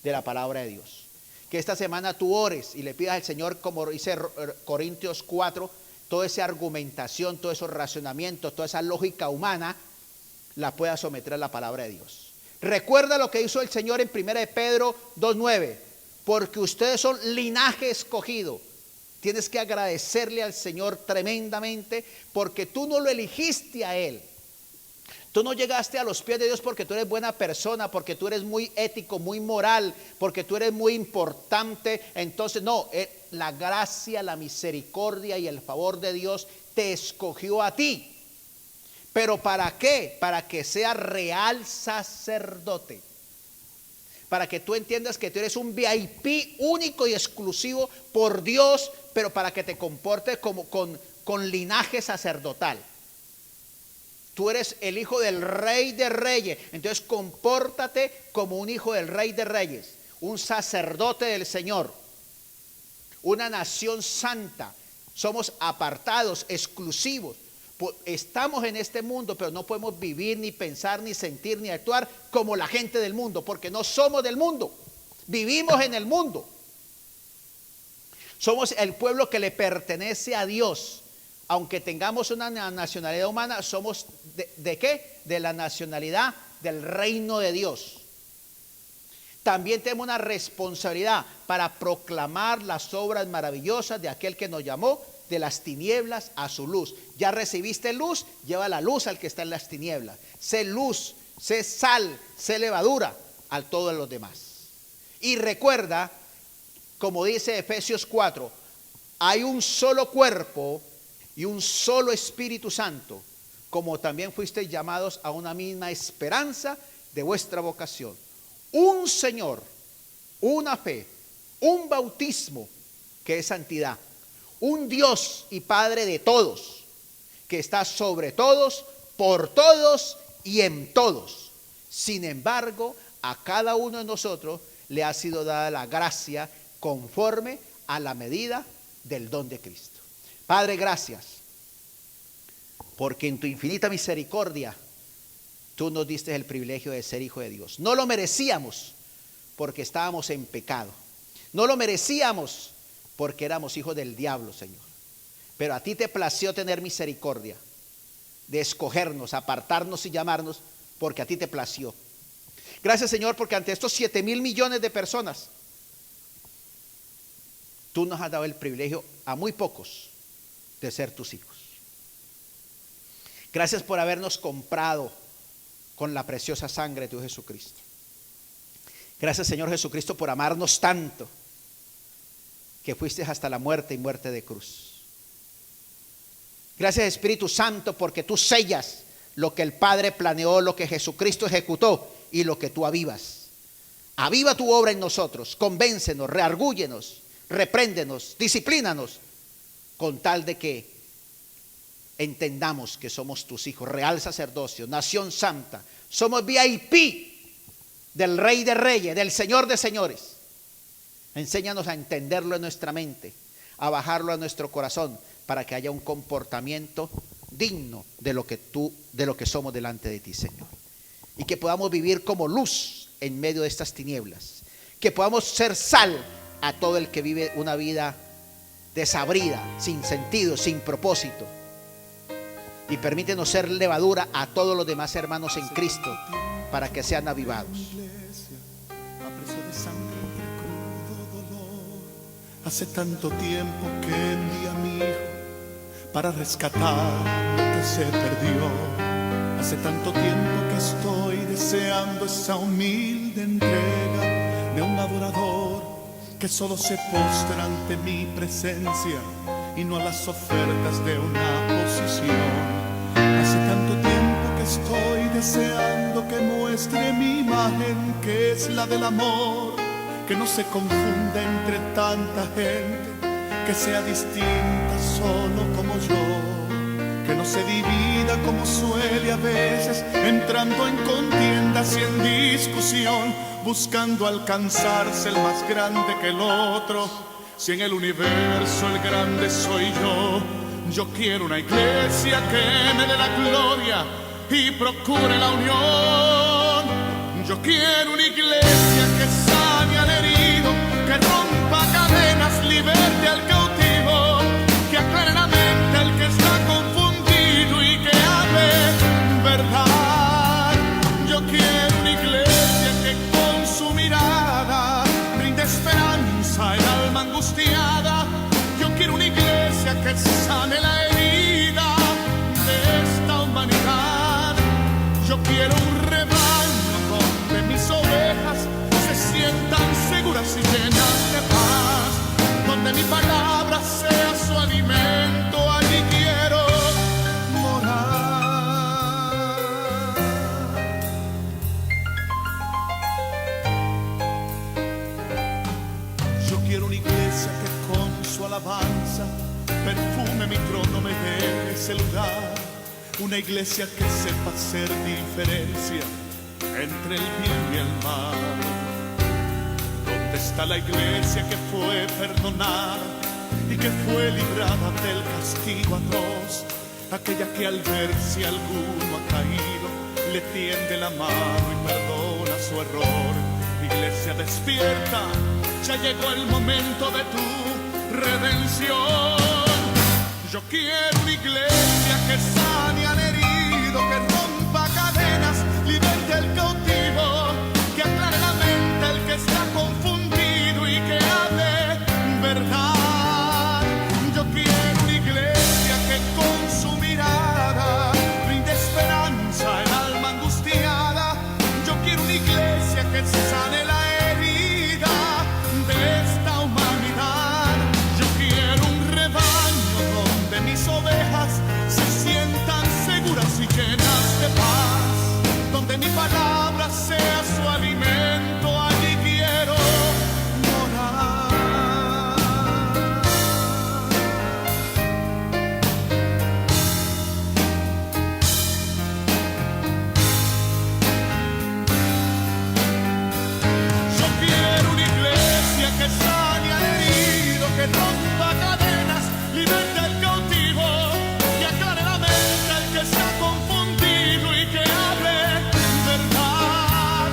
de la palabra de Dios. Que esta semana tú ores y le pidas al Señor, como dice Corintios 4, toda esa argumentación, todo ese racionamiento, toda esa lógica humana, la pueda someter a la palabra de Dios. Recuerda lo que hizo el Señor en 1 Pedro 2:9, porque ustedes son linaje escogido. Tienes que agradecerle al Señor tremendamente porque tú no lo elegiste a Él. Tú no llegaste a los pies de Dios porque tú eres buena persona, porque tú eres muy ético, muy moral, porque tú eres muy importante. Entonces no, la gracia, la misericordia y el favor de Dios te escogió a ti. ¿Pero para qué? Para que seas real sacerdote. Para que tú entiendas que tú eres un VIP único y exclusivo por Dios, pero para que te comportes como con linaje sacerdotal. Tú eres el hijo del Rey de Reyes, entonces compórtate como un hijo del Rey de Reyes, un sacerdote del Señor, una nación santa. Somos apartados, exclusivos. Estamos en este mundo, pero no podemos vivir, ni pensar, ni sentir, ni actuar como la gente del mundo, porque no somos del mundo, vivimos en el mundo. Somos el pueblo que le pertenece a Dios. Aunque tengamos una nacionalidad humana, somos ¿de qué? De la nacionalidad del reino de Dios. También tenemos una responsabilidad para proclamar las obras maravillosas de aquel que nos llamó de las tinieblas a su luz. Ya recibiste luz, lleva la luz al que está en las tinieblas. Sé luz, sé sal, sé levadura a todos los demás. Y recuerda, como dice Efesios 4, hay un solo cuerpo y un solo Espíritu Santo, como también fuisteis llamados a una misma esperanza de vuestra vocación. Un Señor, una fe, un bautismo que es santidad, un Dios y Padre de todos, que está sobre todos, por todos y en todos. Sin embargo, a cada uno de nosotros le ha sido dada la gracia conforme a la medida del don de Cristo. Padre, gracias, porque en tu infinita misericordia tú nos diste el privilegio de ser hijo de Dios. No lo merecíamos porque estábamos en pecado. No lo merecíamos porque éramos hijos del diablo, Señor. Pero a ti te plació tener misericordia, de escogernos, apartarnos y llamarnos, porque a ti te plació. Gracias, Señor, porque ante estos 7,000 millones de personas, tú nos has dado el privilegio a muy pocos de ser tus hijos. Gracias por habernos comprado con la preciosa sangre de tu Jesucristo. Gracias, Señor Jesucristo, por amarnos tanto que fuiste hasta la muerte y muerte de cruz. Gracias, Espíritu Santo, porque tú sellas lo que el Padre planeó, lo que Jesucristo ejecutó y lo que tú avivas. Aviva tu obra en nosotros, convéncenos, reargúyenos, repréndenos, disciplínanos, con tal de que entendamos que somos tus hijos, real sacerdocio, nación santa, somos VIP del Rey de Reyes, del Señor de Señores. Enséñanos a entenderlo en nuestra mente, a bajarlo a nuestro corazón, para que haya un comportamiento digno de lo que somos delante de ti, Señor. Y que podamos vivir como luz en medio de estas tinieblas, que podamos ser sal a todo el que vive una vida desabrida, sin sentido, sin propósito. Y permítenos ser levadura a todos los demás hermanos en Cristo, para que sean avivados. Hace tanto tiempo que envié a mi hijo para rescatar lo que se perdió. Hace tanto tiempo que estoy deseando esa humilde entrega de un adorador que solo se postra ante mi presencia y no a las ofertas de una posición. Hace tanto tiempo que estoy deseando que muestre mi imagen, que es la del amor, que no se confunda entre tanta gente, que sea distinta solo como yo, que no se divida como suele a veces, entrando en contiendas y en discusión, buscando alcanzarse el más grande que el otro. Si en el universo el grande soy yo quiero una iglesia que me dé la gloria y procure la unión. Yo quiero una iglesia que sane al herido, que rompa cadenas, liberte al cautivo, que aclare la mente al que está confundido y que hable verdad. Yo quiero una iglesia que con su mirada brinde esperanza al alma angustiada. Yo quiero una iglesia que sane la herida de esta humanidad. Yo quiero un rebaño donde mis ovejas se sientan seguras y llenas de paz, donde mi palabra sea su alimento. Allí quiero morar. Yo quiero una iglesia que con su alabanza perfume mi trono, me dé ese lugar. Una iglesia que sepa hacer diferencia entre el bien y el mal. ¿Dónde está la iglesia que fue perdonada y que fue librada del castigo atroz? Aquella que al ver si alguno ha caído le tiende la mano y perdona su error. Iglesia despierta, ya llegó el momento de tu redención. Yo quiero una iglesia que sane al herido, que rompa cadenas, liberte al cautivo, que aclare la mente al que está confundido y que hable verdad. Yo quiero una iglesia que con su mirada brinde esperanza al alma angustiada. Yo quiero una iglesia que sane la herida de esta humanidad. Yo quiero un rebaño donde mis ovejas se sientan seguras y llenas de paz, donde mi palabra sea su alimento. Allí quiero morar. Yo quiero una iglesia que sane al herido, que rompa cadenas, liberte al cautivo, que aclare la mente al que está confundido y que hable verdad.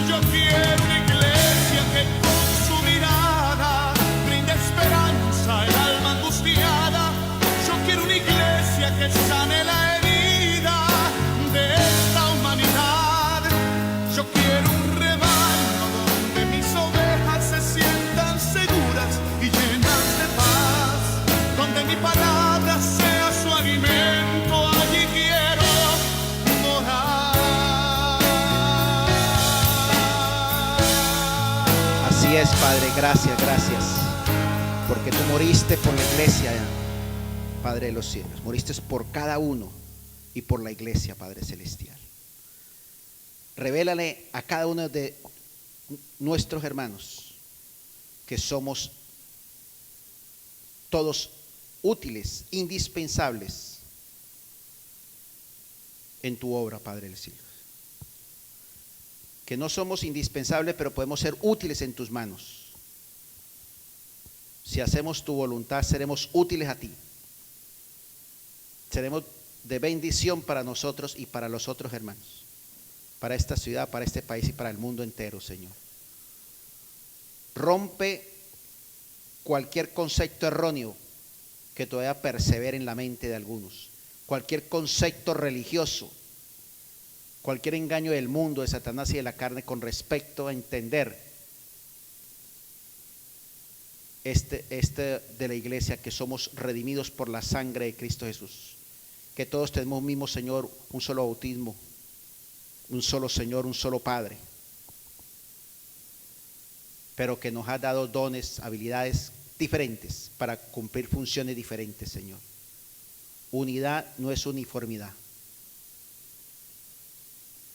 Yo quiero una iglesia que con su mirada brinde esperanza al alma angustiada. Yo quiero una iglesia que sane la herida de esta humanidad. Yo quiero un rebaño donde mis ovejas se sientan seguras y llenas de paz, donde mi palabra sea su alimento. Allí quiero morar. Así es, Padre, gracias, gracias, porque tú moriste por la iglesia, Padre de los cielos, moriste por cada uno y por la iglesia, Padre celestial. Revélale a cada uno de nuestros hermanos que somos todos útiles, indispensables en tu obra, Padre del cielo. Que no somos indispensables, pero podemos ser útiles en tus manos. Si hacemos tu voluntad, seremos útiles a ti. Seremos de bendición para nosotros y para los otros hermanos, para esta ciudad, para este país y para el mundo entero, Señor. Rompe cualquier concepto erróneo que todavía persevere en la mente de algunos, cualquier concepto religioso, cualquier engaño del mundo, de Satanás y de la carne con respecto a entender de la iglesia, que somos redimidos por la sangre de Cristo Jesús, que todos tenemos un mismo Señor, un solo bautismo, un solo Señor, un solo Padre, pero que nos ha dado dones, habilidades diferentes para cumplir funciones diferentes, Señor. Unidad no es uniformidad.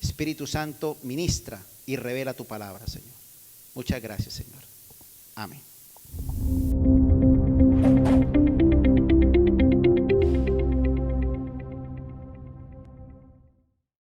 Espíritu Santo, ministra y revela tu palabra, Señor. Muchas gracias, Señor. Amén.